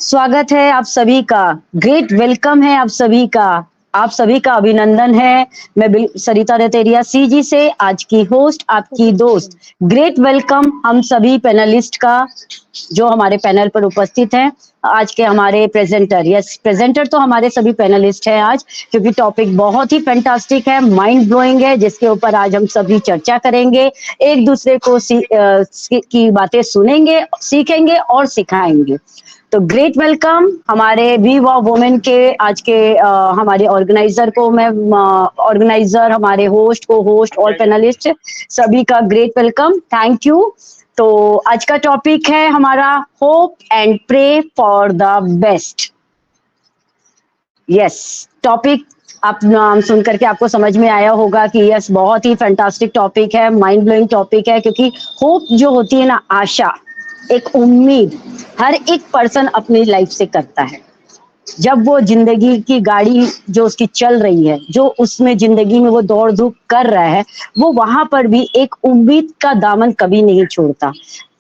स्वागत है आप सभी का, ग्रेट वेलकम है आप सभी का अभिनंदन है। मैं सरिता रतेरिया सीजी से आज की होस्ट, आपकी दोस्त। ग्रेट वेलकम हम सभी पैनलिस्ट का, जो हमारे पैनल पर उपस्थित हैं। आज के हमारे प्रेजेंटर, प्रेजेंटर तो हमारे सभी पैनलिस्ट हैं आज, क्योंकि टॉपिक बहुत ही फैंटास्टिक है, माइंड ब्लोइंग है, जिसके ऊपर आज हम सभी चर्चा करेंगे, एक दूसरे को की बातें सुनेंगे, सीखेंगे और सिखाएंगे। तो ग्रेट वेलकम हमारे वी वॉ वुमेन के आज के हमारे ऑर्गेनाइजर को, मैं ऑर्गेनाइजर, हमारे होस्ट को, होस्ट और पैनलिस्ट सभी का ग्रेट वेलकम, थैंक यू। तो आज का टॉपिक है हमारा hope and pray for the best. Yes, topic आप नाम सुन करके आपको समझ में आया होगा कि यस, बहुत ही फैंटास्टिक टॉपिक है, माइंड ब्लोइंग टॉपिक है, क्योंकि होप जो होती है ना, आशा, एक उम्मीद हर एक पर्सन अपनी लाइफ से करता है। जब वो जिंदगी की गाड़ी जो उसकी चल रही है, जो उसमें जिंदगी में वो दौड़ धूप कर रहा है, वो वहां पर भी एक उम्मीद का दामन कभी नहीं छोड़ता।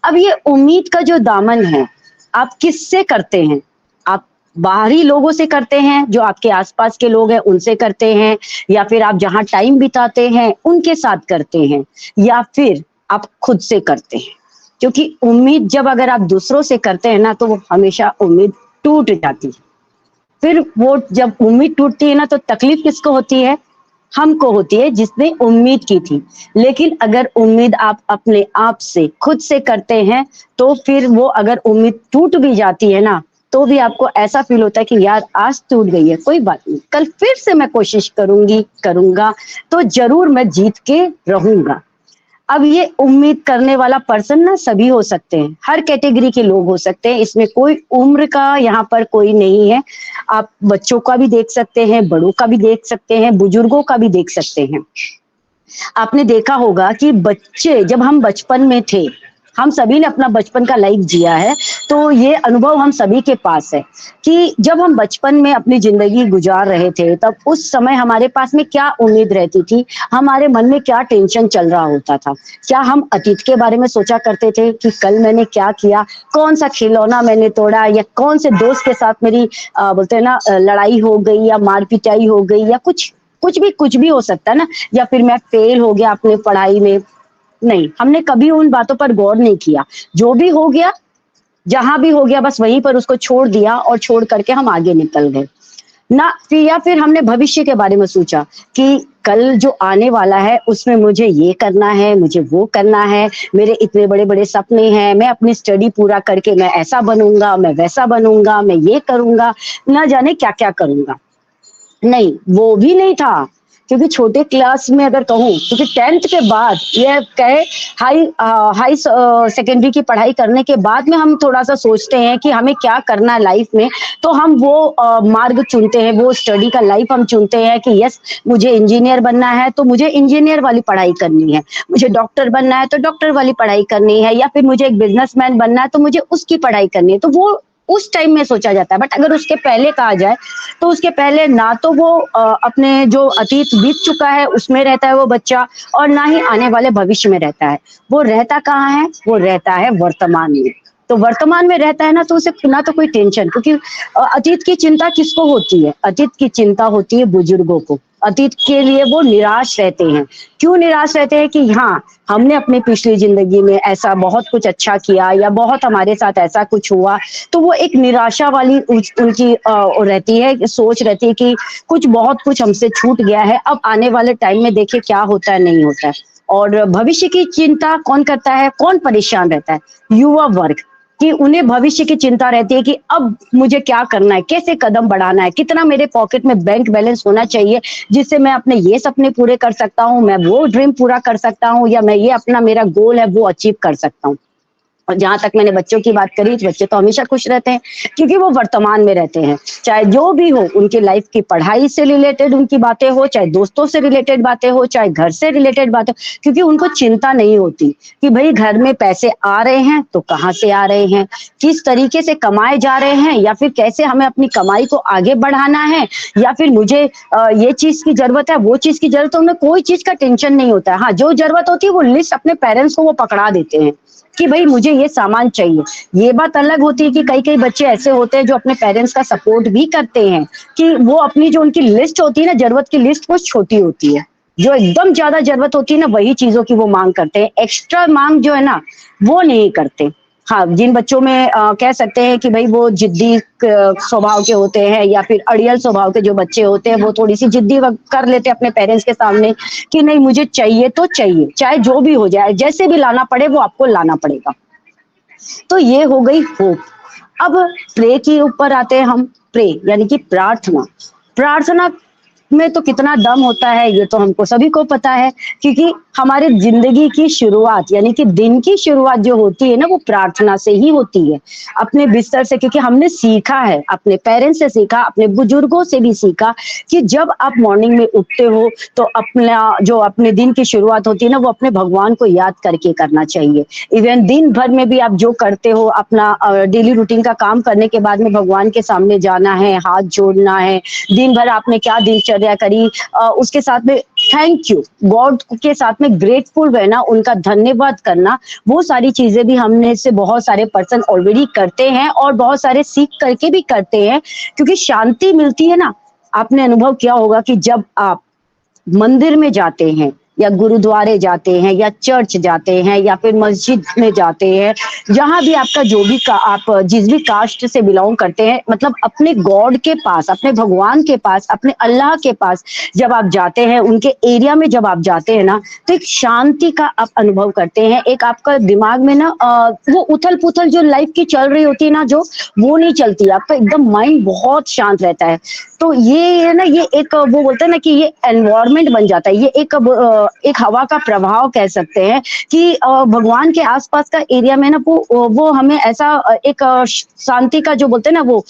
अब ये उम्मीद का जो दामन है, आप किससे करते हैं? आप बाहरी लोगों से करते हैं, जो आपके आसपास के लोग हैं उनसे करते हैं, या फिर आप जहां टाइम बिताते हैं उनके साथ करते हैं, या फिर आप खुद से करते हैं? क्योंकि उम्मीद जब अगर आप दूसरों से करते हैं ना, तो वो हमेशा उम्मीद टूट जाती है। फिर वो जब उम्मीद टूटती है ना, तो तकलीफ किसको होती है? हमको होती है, जिसने उम्मीद की थी। लेकिन अगर उम्मीद आप अपने आप से, खुद से करते हैं, तो फिर वो अगर उम्मीद टूट भी जाती है ना, तो भी आपको ऐसा फील होता है कि यार आज टूट गई है, कोई बात नहीं, कल फिर से मैं कोशिश करूंगा, तो जरूर मैं जीत के रहूंगा। अब ये उम्मीद करने वाला पर्सन ना सभी हो सकते हैं, हर कैटेगरी के लोग हो सकते हैं, इसमें कोई उम्र का यहाँ पर कोई नहीं है। आप बच्चों का भी देख सकते हैं, बड़ों का भी देख सकते हैं, बुजुर्गों का भी देख सकते हैं। आपने देखा होगा कि बच्चे, जब हम बचपन में थे, हम सभी ने अपना बचपन का लाइफ जिया है, तो ये अनुभव हम सभी के पास है कि जब हम बचपन में अपनी जिंदगी गुजार रहे थे, तब उस समय हमारे पास में क्या उम्मीद रहती थी, हमारे मन में क्या टेंशन चल रहा होता था। क्या हम अतीत के बारे में सोचा करते थे कि कल मैंने क्या किया, कौन सा खिलौना मैंने तोड़ा, या कौन से दोस्त के साथ मेरी बोलते हैं ना लड़ाई हो गई, या मार पिटाई हो गई, या कुछ भी हो सकता है ना, या फिर मैं फेल हो गया अपने पढ़ाई में। नहीं, हमने कभी उन बातों पर गौर नहीं किया। जो भी हो गया, जहां भी हो गया, बस वहीं पर उसको छोड़ दिया और छोड़ करके हम आगे निकल गए ना। फिर या फिर हमने भविष्य के बारे में सोचा कि कल जो आने वाला है उसमें मुझे ये करना है, मुझे वो करना है, मेरे इतने बड़े बड़े सपने हैं, मैं अपनी स्टडी पूरा करके मैं ऐसा बनूंगा, मैं वैसा बनूंगा, मैं ये करूंगा, ना जाने क्या क्या करूंगा। नहीं, वो भी नहीं था, क्योंकि छोटे क्लास में अगर कहूँ, क्योंकि 10th के बाद ये कहे, हाई सेकेंडरी की पढ़ाई करने के बाद में हम थोड़ा सा सोचते हैं कि हमें क्या करना है लाइफ में, तो हम वो मार्ग चुनते हैं, वो स्टडी का लाइफ हम चुनते हैं कि यस, मुझे इंजीनियर बनना है तो मुझे इंजीनियर वाली पढ़ाई करनी है, मुझे डॉक्टर बनना है तो डॉक्टर वाली पढ़ाई करनी है, या फिर मुझे एक बिजनेसमैन बनना है तो मुझे उसकी पढ़ाई करनी है। तो वो उस टाइम में सोचा जाता है। बट अगर उसके पहले कहा जाए, तो उसके पहले ना तो वो अपने जो अतीत बीत चुका है उसमें रहता है वो बच्चा, और ना ही आने वाले भविष्य में रहता है। वो रहता कहाँ है? वो रहता है वर्तमान में। तो वर्तमान में रहता है ना, तो उसे ना तो कोई टेंशन, क्योंकि अतीत की चिंता किसको होती है? अतीत की चिंता होती है बुजुर्गों को। अतीत के लिए वो निराश रहते हैं। क्यों निराश रहते हैं? कि हाँ, हमने अपनी पिछली जिंदगी में ऐसा बहुत कुछ अच्छा किया, या बहुत हमारे साथ ऐसा कुछ हुआ, तो वो एक निराशा वाली उनकी रहती है, सोच रहती है कि बहुत कुछ हमसे छूट गया है, अब आने वाले टाइम में देखिए क्या होता है, नहीं होता है। और भविष्य की चिंता कौन करता है, कौन परेशान रहता है? युवा वर्ग, कि उन्हें भविष्य की चिंता रहती है कि अब मुझे क्या करना है, कैसे कदम बढ़ाना है, कितना मेरे पॉकेट में बैंक बैलेंस होना चाहिए, जिससे मैं अपने ये सपने पूरे कर सकता हूँ, मैं वो ड्रीम पूरा कर सकता हूँ, या मैं ये अपना मेरा गोल है वो अचीव कर सकता हूँ। और जहां तक मैंने बच्चों की बात करी, तो बच्चे तो हमेशा खुश रहते हैं, क्योंकि वो वर्तमान में रहते हैं। चाहे जो भी हो, उनकी लाइफ की पढ़ाई से रिलेटेड उनकी बातें हो, चाहे दोस्तों से रिलेटेड बातें हो, चाहे घर से रिलेटेड बातें, क्योंकि उनको चिंता नहीं होती कि भाई घर में पैसे आ रहे हैं तो कहाँ से आ रहे हैं, किस तरीके से कमाए जा रहे हैं, या फिर कैसे हमें अपनी कमाई को आगे बढ़ाना है, या फिर मुझे ये चीज की जरूरत है, वो चीज की जरूरत है। उन्हें कोई चीज का टेंशन नहीं होता है। हाँ, जो जरूरत होती है वो लिस्ट अपने पेरेंट्स को वो पकड़ा देते हैं कि भाई मुझे ये सामान चाहिए। ये बात अलग होती है कि कई-कई बच्चे ऐसे होते हैं जो अपने पेरेंट्स का सपोर्ट भी करते हैं, कि वो अपनी जो उनकी लिस्ट होती है ना, ज़रूरत की लिस्ट वो छोटी होती है। जो एकदम ज़्यादा ज़रूरत होती है ना, वही चीज़ों की वो माँग करते हैं। एक्स्ट्रा माँग जो है ना, वो नहीं करते। हाँ, जिन बच्चों में कह सकते हैं कि भई वो ज़िद्दी क स्वभाव के होते हैं या फिर अड़ियल स्वभाव के जो बच्चे होते हैं, वो थोड़ी-सी ज़िद्दी व कर लेते हैं अपने पेरेंट्स के सामने कि नहीं मुझे चाहिए तो चाहिए, चाहे जो भी हो जाए, जैसे भी लाना पड़े वो आपको लाना पड़ेगा। तो ये हो गई होप। अब प्रे के ऊपर आते हैं हम, प्रे यानी कि प्रार्थना। प्रार्थना में तो कितना दम होता है ये तो हमको सभी को पता है, क्योंकि हमारे जिंदगी की शुरुआत यानी कि दिन की शुरुआत जो होती है ना, वो प्रार्थना से ही होती है। अपने बिस्तर से, क्योंकि हमने सीखा है, अपने पेरेंट्स से सीखा, अपने बुजुर्गों से भी सीखा कि जब आप मॉर्निंग में उठते हो तो अपना जो अपने दिन की शुरुआत होती है ना, वो अपने भगवान को याद करके करना चाहिए। इवन दिन भर में भी आप जो करते हो अपना डेली रूटीन का काम करने के बाद में भगवान के सामने जाना है, हाथ जोड़ना है, दिन भर आपने क्या दिनचर्या करी, उसके साथ में थैंक यू गॉड के साथ में ग्रेटफुल रहना, उनका धन्यवाद करना, वो सारी चीजें भी हमने से बहुत सारे पर्सन ऑलरेडी करते हैं और बहुत सारे सीख करके भी करते हैं, क्योंकि शांति मिलती है ना। आपने अनुभव किया होगा कि जब आप मंदिर में जाते हैं या गुरुद्वारे जाते हैं या चर्च जाते हैं या फिर मस्जिद में जाते हैं, जहाँ भी आपका जो भी का आप जिस भी कास्ट से बिलोंग करते हैं, मतलब अपने गॉड के पास, अपने भगवान के पास, अपने अल्लाह के पास जब आप जाते हैं, उनके एरिया में जब आप जाते हैं ना, तो एक शांति का आप अनुभव करते हैं। एक आपका दिमाग में ना वो उथल-पुथल जो लाइफ की चल रही होती है ना, जो वो नहीं चलती है। आपका एकदम माइंड बहुत शांत रहता है। तो ये है ना, ये एक वो बोलते हैं ना कि ये एनवायरनमेंट बन जाता है। ये एक हवा का प्रभाव कह सकते हैं कि भगवान के आसपास का एरिया में ना वो हमें ऐसा एक शांति का जो बोलते हैं ना वो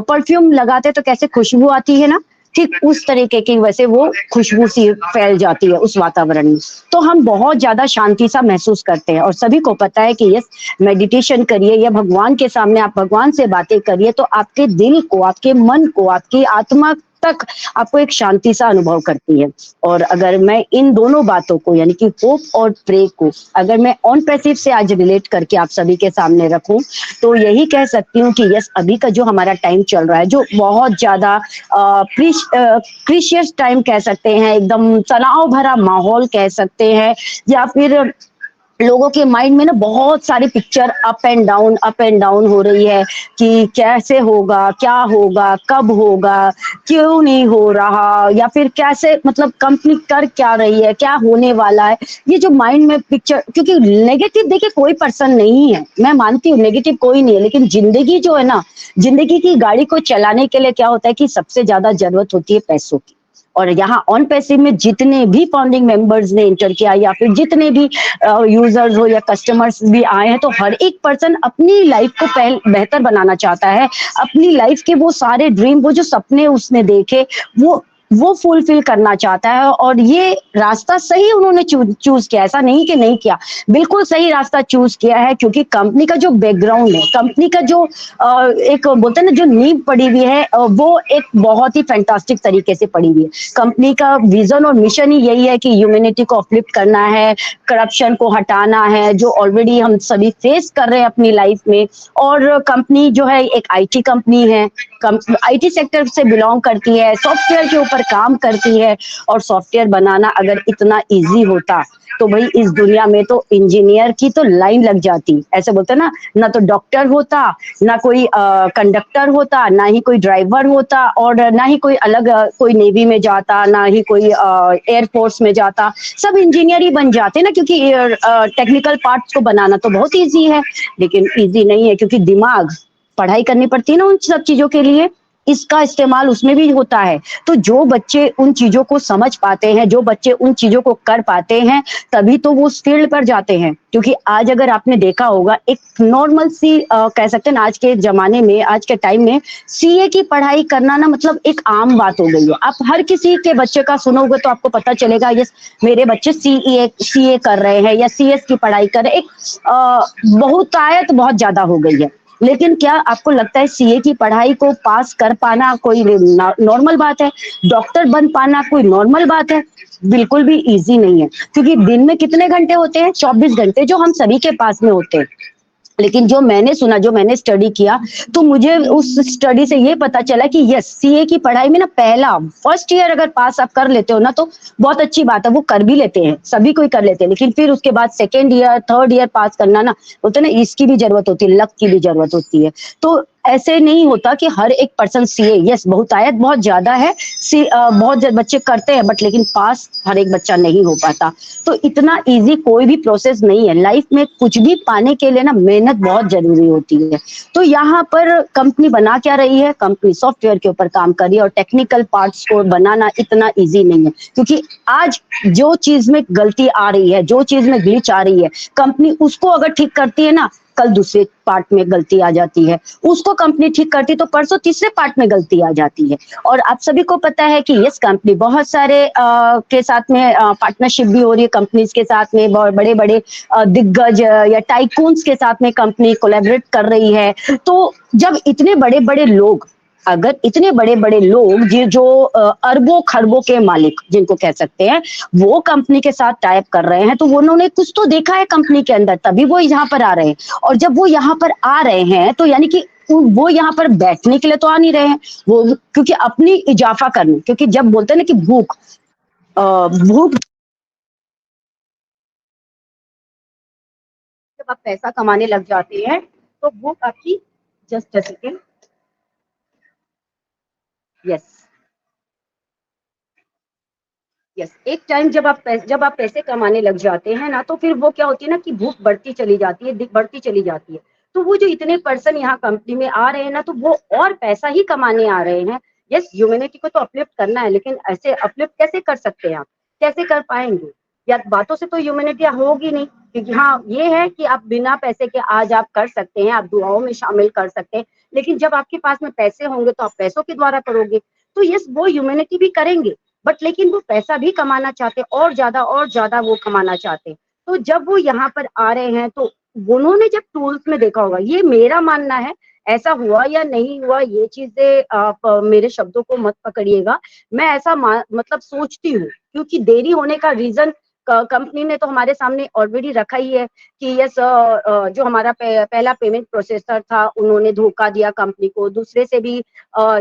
परफ्यूम लगाते हैं तो कैसे खुशबू आती है ना, ठीक उस तरीके की वैसे वो खुशबू सी फैल जाती है उस वातावरण में। तो हम बहुत ज़्यादा शांति सा महसूस करते हैं और सभी को पता है कि यस, मेडिटेशन करिए या भगवान के सामने आप भगवान से बातें करिए तो आपके दिल को, आपके मन को, आपकी आत्मा तक आपको एक शांति सा अनुभव करती है। और अगर मैं इन दोनों बातों को यानी कि होप और प्रे को अगर मैं ऑन पैसिव से आज रिलेट करके आप सभी के सामने रखूं, तो यही कह सकती हूँ कि यस, अभी का जो हमारा टाइम चल रहा है, जो बहुत ज्यादा क्रिशियस टाइम कह सकते हैं, एकदम तनाव भरा माहौल कह सकते हैं, या फिर लोगों के माइंड में ना बहुत सारी पिक्चर अप एंड डाउन हो रही है कि कैसे होगा, क्या होगा, कब होगा, क्यों नहीं हो रहा, या फिर कैसे, मतलब कंपनी कर क्या रही है, क्या होने वाला है। ये जो माइंड में पिक्चर, क्योंकि नेगेटिव देखिए कोई पर्सन नहीं है, मैं मानती हूँ नेगेटिव कोई नहीं है, लेकिन जिंदगी जो है ना, जिंदगी की गाड़ी को चलाने के लिए क्या होता है कि सबसे ज्यादा जरूरत होती है पैसों की। और यहाँ ऑन पैसिव में जितने भी फाउंडिंग मेंबर्स ने इंटर किया या फिर जितने भी यूजर्स हो या कस्टमर्स भी आए हैं, तो हर एक पर्सन अपनी लाइफ को बेहतर बनाना चाहता है। अपनी लाइफ के वो सारे ड्रीम, वो जो सपने उसने देखे, वो फुलफिल करना चाहता है। और ये रास्ता सही उन्होंने चूज किया, ऐसा नहीं कि नहीं किया, बिल्कुल सही रास्ता चूज किया है, क्योंकि कंपनी का जो बैकग्राउंड है, कंपनी का जो एक बोलते हैं ना जो नींव पड़ी हुई है, वो एक बहुत ही फैंटास्टिक तरीके से पड़ी हुई है। कंपनी का विजन और मिशन ही यही है कि ह्यूमैनिटी को अपलिफ्ट करना है, करप्शन को हटाना है, जो ऑलरेडी हम सभी फेस कर रहे हैं अपनी लाइफ में। और कंपनी जो है एक आईटी कंपनी है, आईटी सेक्टर से बिलोंग करती है, सॉफ्टवेयर के ऊपर काम करती है। और सॉफ्टवेयर बनाना अगर इतना इजी होता तो भाई इस दुनिया में तो इंजीनियर की तो लाइन लग जाती। ऐसे बोलते हैं ना तो डॉक्टर होता, ना कोई कंडक्टर होता, ना ही कोई ड्राइवर होता, और ना ही कोई अलग कोई नेवी में जाता, ना ही कोई एयरफोर्स में जाता। सब इंजीनियर ही बन जाते ना, क्योंकि टेक्निकल पार्ट्स को बनाना तो बहुत ईजी है, लेकिन ईजी नहीं है, क्योंकि दिमाग, पढ़ाई करनी पड़ती है ना उन सब चीजों के लिए, इसका इस्तेमाल उसमें भी होता है। तो जो बच्चे उन चीजों को समझ पाते हैं, जो बच्चे उन चीजों को कर पाते हैं, तभी तो वो उस फील्ड पर जाते हैं। क्योंकि आज अगर आपने देखा होगा, एक नॉर्मल सी कह सकते हैं ना, आज के जमाने में, आज के टाइम में सीए की पढ़ाई करना ना मतलब एक आम बात हो गई है। आप हर किसी के बच्चे का सुनोगे तो आपको पता चलेगा, यस मेरे बच्चे सीए कर रहे हैं या सीएस की पढ़ाई कर रहे हैं। एक बहुतायत बहुत ज्यादा हो गई है। लेकिन क्या आपको लगता है सीए की पढ़ाई को पास कर पाना कोई नॉर्मल बात है? डॉक्टर बन पाना कोई नॉर्मल बात है? बिल्कुल भी ईज़ी नहीं है, क्योंकि दिन में कितने घंटे होते हैं? 24 घंटे जो हम सभी के पास में होते हैं। लेकिन जो मैंने सुना, जो मैंने स्टडी किया, तो मुझे उस स्टडी से ये पता चला कि यस, सीए की पढ़ाई में ना पहला फर्स्ट ईयर अगर पास आप कर लेते हो ना, तो बहुत अच्छी बात है, वो कर भी लेते हैं, सभी कोई कर लेते हैं। लेकिन फिर उसके बाद सेकंड ईयर, थर्ड ईयर पास करना ना, बोलते हैं ना, इसकी भी ज़रूरत होती है, लक की भी ज़रूरत होती है। तो ऐसे नहीं होता कि हर एक पर्सन सीए, यस, बहुतायत बहुत ज़्यादा है, बहुत ज बच्चे करते हैं, बट लेकिन पास हर एक बच्चा नहीं हो पाता। तो इतना ईज़ी कोई भी प्रोसेस नहीं है। लाइफ में कुछ भी पाने के लिए ना मेहनत बहुत ज़रूरी होती है। तो यहाँ पर कंपनी बना क्या रही है? कंपनी सॉफ्टवेयर के ऊपर काम कर रही है, और टेक्निकल पार्ट्स को बनाना इतना ईज़ी नहीं है। क्योंकि आज जो चीज़ में गलती आ रही है, जो चीज़ में ग्लिच आ रही है, कंपनी उसको अगर ठीक करती है ना, कल दूसरे पार्ट में गलती आ जाती है। उसको कंपनी ठीक करती तो परसों तीसरे पार्ट में गलती आ जाती है। और आप सभी को पता है कि यस, कंपनी बहुत सारे के साथ में पार्टनरशिप भी हो रही है, कंपनीज के साथ में बहुत बड़े-बड़े दिग्गज या टाइकून्स के साथ में कंपनी कोलैबोरेट कर रही है। तो जब इतने बड़े-बड़े लोग, अगर इतने बड़े-बड़े लोग जो अरबों-खरबों के मालिक जिनको कह सकते हैं, वो कंपनी के साथ टाई अप कर रहे हैं, तो वो उन्होंने कुछ तो देखा है कंपनी के अंदर, तभी वो यहाँ पर आ रहे हैं। और जब वो यहाँ पर आ रहे हैं, तो यानी कि वो यहाँ पर बैठने के लिए तो आ नहीं रहे हैं, वो क्योंकि अपनी इजाफा करने, क्योंकि जब बोलते हैं ना कि भूख जब आप पैसा कमाने लग जाते हैं, तो भूख आपकी, just a second, yes, yes, एक टाइम जब आप पैसे कमाने लग जाते हैं ना, तो फिर वो क्या होती है ना कि भूख बढ़ती चली जाती है, बढ़ती चली जाती है। तो वो जो इतने पर्सन यहाँ कंपनी में आ रहे हैं ना, तो वो और पैसा ही कमाने आ रहे हैं। यस, ह्यूमैनिटी को तो अपलिफ्ट करना है, लेकिन ऐसे अपलिफ्ट कैसे कर सकते हैं आप? कैसे कर पाएंगे? या बातों से तो ह्यूमैनिटी होगी नहीं, क्योंकि हाँ, ये है कि आप बिना पैसे के आज आप कर सकते हैं, आप दुआओं में शामिल कर सकते हैं, लेकिन जब आपके पास में पैसे होंगे तो आप पैसों के द्वारा करोगे। तो यस, वो ह्यूमैनिटी भी करेंगे, बट लेकिन वो पैसा भी कमाना चाहते हैं, और ज्यादा वो कमाना चाहते हैं। तो जब वो यहाँ पर आ रहे हैं, तो उन्होंने जब टूल्स में देखा होगा, ये मेरा मानना है, ऐसा हुआ या नहीं हुआ ये चीजें आप मेरे शब्दों को मत पकड़िएगा। मैं ऐसा मतलब सोचती हूँ, क्योंकि देरी होने का रीजन कंपनी ने तो हमारे सामने ऑलरेडी रखा ही है कि यस, जो हमारा पहला पेमेंट प्रोसेसर था, उन्होंने धोखा दिया कंपनी को, दूसरे से भी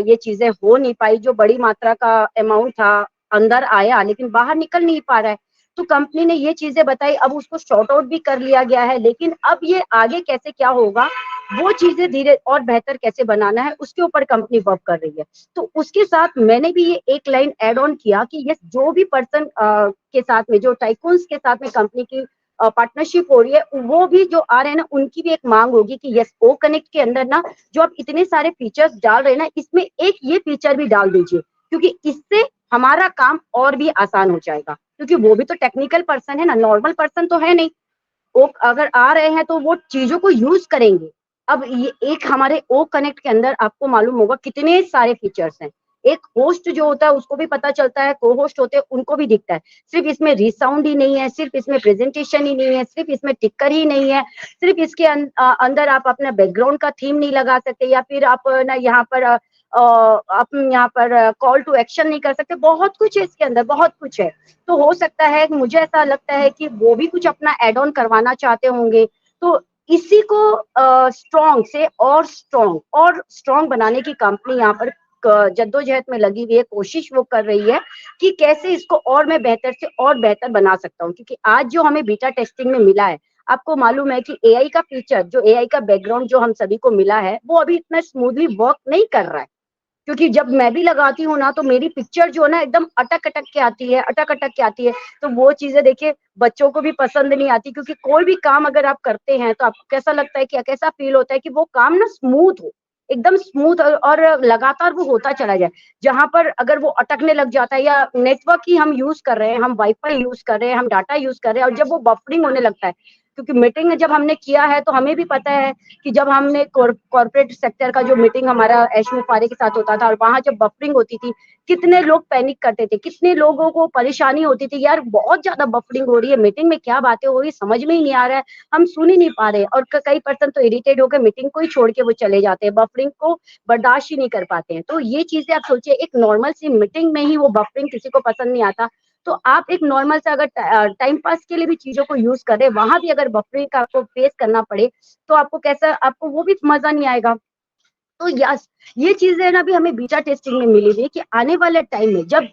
ये चीजें हो नहीं पाई, जो बड़ी मात्रा का अमाउंट था अंदर आया, लेकिन बाहर निकल नहीं पा रहा है। तो कंपनी ने ये चीजें बताई, अब उसको शॉर्ट आउट भी कर लिया गया है, लेकिन अब ये आगे कैसे क्या होगा, वो चीजें धीरे और बेहतर कैसे बनाना है, उसके ऊपर कंपनी वर्क कर रही है। तो उसके साथ मैंने भी ये एक लाइन ऐड ऑन किया कि ये जो भी पर्सन के साथ में, जो टाइकून्स के साथ में कंपनी की पार्टनरशिप हो रही है, वो भी जो आ रहे हैं ना, उनकी भी एक मांग होगी कि यस, ओ कनेक्ट के अंदर ना जो आप इतने सारे फीचर्स डाल रहे हैं ना, इसमें एक ये फीचर भी डाल दीजिए, क्योंकि इससे हमारा काम और भी आसान हो जाएगा, क्योंकि वो भी तो टेक्निकल पर्सन है ना, नॉर्मल पर्सन तो है नहीं। वो अगर आ रहे हैं तो वो चीजों को यूज करेंगे। अब ये एक हमारे ओ कनेक्ट के अंदर आपको मालूम होगा कितने सारे फीचर्स हैं। एक होस्ट जो होता है उसको भी पता चलता है, को होस्ट होते हैं उनको भी दिखता है। सिर्फ इसमें रिसाउंड ही नहीं है, सिर्फ इसमें प्रेजेंटेशन ही नहीं है, सिर्फ इसमें टिकर ही नहीं है, सिर्फ इसके अंदर आप अपना बैकग्राउंड का थीम नहीं लगा सकते, या फिर आप ना यहाँ पर आप यहाँ पर कॉल टू एक्शन नहीं कर सकते। बहुत कुछ है इसके अंदर, बहुत कुछ है। तो हो सकता है, मुझे ऐसा लगता है कि वो भी कुछ अपना एड ऑन करवाना चाहते होंगे। तो इसी को स्ट्रॉन्ग से और स्ट्रॉन्ग बनाने की कंपनी यहाँ पर जद्दोजहद में लगी हुई है, कोशिश वो कर रही है कि कैसे इसको और मैं बेहतर से और बेहतर बना सकता हूँ। क्योंकि आज जो हमें बीटा टेस्टिंग में मिला है, आपको मालूम है कि एआई का फीचर, जो एआई का बैकग्राउंड जो हम सभी को मिला है, वो अभी इतना स्मूथली वर्क नहीं कर रहा है। क्योंकि जब मैं भी लगाती हूँ ना, तो मेरी पिक्चर जो है ना एकदम अटक-अटक के आती है, अटक-अटक के आती है। तो वो चीज़ें देखिए बच्चों को भी पसंद नहीं आती, क्योंकि कोई भी काम अगर आप करते हैं तो आपको कैसा लगता है कि कैसा फ़ील होता है कि वो काम ना स्मूथ हो, एकदम स्मूथ और लगातार वो होता चला जाए। जहाँ पर अगर वो अटकने लग जाता है, या नेटवर्क ही हम यूज़ कर रहे हैं, हम वाई-फाई यूज़ कर रहे हैं, हम डाटा यूज़ कर रहे हैं, और जब वो बफरिंग होने लगता है, क्योंकि मीटिंग में जब हमने किया है तो हमें भी पता है कि जब हमने कॉर्पोरेट सेक्टर का जो मीटिंग हमारा एशमू फारे के साथ होता था, और वहां जब बफरिंग होती थी, कितने लोग पैनिक करते थे, कितने लोगों को परेशानी होती थी, यार बहुत ज्यादा बफरिंग हो रही है, मीटिंग में क्या बातें हो रही है समझ में ही नहीं आ रहा है, हम सुन ही नहीं पा रहे। और कई पर्सन तो इरिटेट होकर मीटिंग को ही छोड़ के वो चले जाते हैं, बफरिंग को बर्दाश्त ही नहीं कर पाते हैं। तो ये चीजें आप सोचिए, एक नॉर्मल सी मीटिंग में ही वो बफरिंग किसी को पसंद नहीं आता, तो आप एक नॉर्मल सा अगर टाइम पास के लिए भी चीज़ों को यूज़ कर रहे हैं, वहाँ भी अगर बफरिंग का आपको फेस करना पड़े, तो आपको कैसा आपको वो भी मज़ा नहीं आएगा। तो यस, ये चीज़ें ना अभी हमें बीटा टेस्टिंग में मिली हुई है कि आने वाले टाइम में जब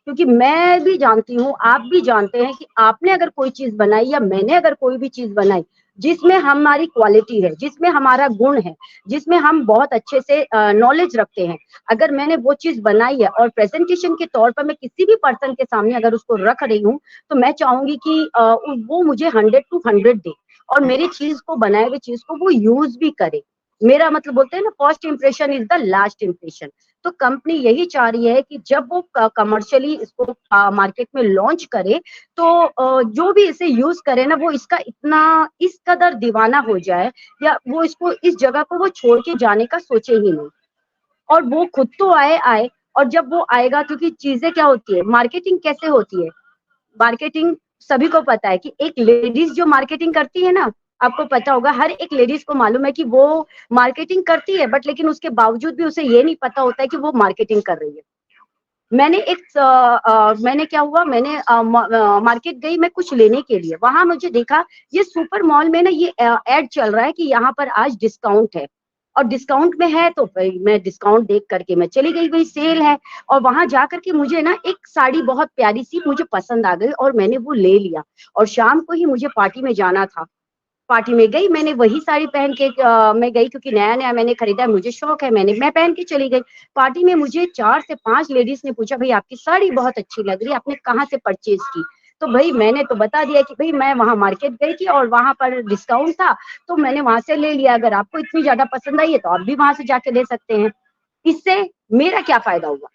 क्योंकि मैं भी जानती हूँ, आप भी जानते हैं कि आपने अगर कोई चीज़ बनाई या मैंने अगर कोई भी चीज़ बनाई, जिसमें हमारी क्वालिटी है, जिसमें हमारा गुण है, जिसमें हम बहुत अच्छे से नॉलेज रखते हैं, अगर मैंने वो चीज़ बनाई है और प्रेज़ेंटेशन के तौर पर मैं किसी भी पर्सन के सामने अगर उसको रख रही हूँ, तो मैं चाहूँगी कि वो मुझे 100 टू 100 दे और मेरी चीज़ को बनाए हुए चीज़ को वो यूज़ भी करे। मेरा मतलब बोलते हैं ना first impression is the last impression. तो कंपनी यही चाह रही है कि जब वो कमर्शियली इसको मार्केट में लॉन्च करे तो जो भी इसे यूज करे ना वो इसका इतना इस कदर दीवाना हो जाए या वो इसको इस जगह को वो छोड़ के जाने का सोचे ही नहीं और वो खुद तो आए आए और जब वो आएगा क्योंकि चीजें क्या होती है मार्केटिंग कैसे होती है मार्केटिंग सभी को पता है कि एक लेडीज जो मार्केटिंग करती है ना आपको पता होगा हर एक लेडीज को मालूम है कि वो मार्केटिंग करती है बट लेकिन उसके बावजूद भी उसे ये नहीं पता होता है कि वो मार्केटिंग कर रही है मैंने क्या हुआ मैंने मार्केट गई मैं कुछ लेने के लिए वहां मुझे देखा ये सुपर मॉल में ना ये एड चल रहा है कि यहाँ पर आज डिस्काउंट है और डिस्काउंट में है तो भाई मैं डिस्काउंट देख करके मैं चली गई भाई सेल है और वहां जा करके मुझे ना एक साड़ी बहुत प्यारी सी मुझे पसंद आ गई और मैंने वो ले लिया और शाम को ही मुझे पार्टी में जाना था पार्टी में गई मैंने वही साड़ी पहन के मैं गई क्योंकि नया-नया मैंने खरीदा है, मुझे शौक है मैं पहन के चली गई। पार्टी में मुझे 4 से 5 लेडीज़ ने पूछा भई आपकी साड़ी बहुत अच्छी लग रही है, आपने कहाँ से परचेज़ की? तो भई मैंने तो बता दिया कि भई मैं वहाँ मार्केट गई थी और वहाँ पर डिस्काउंट था, तो मैंने वहाँ से ले लिया। अगर आपको इतनी ज़्यादा पसंद आई है तो आप भी वहाँ से जाके ले सकते हैं। इससे मेरा क्या फ़ायदा हुआ?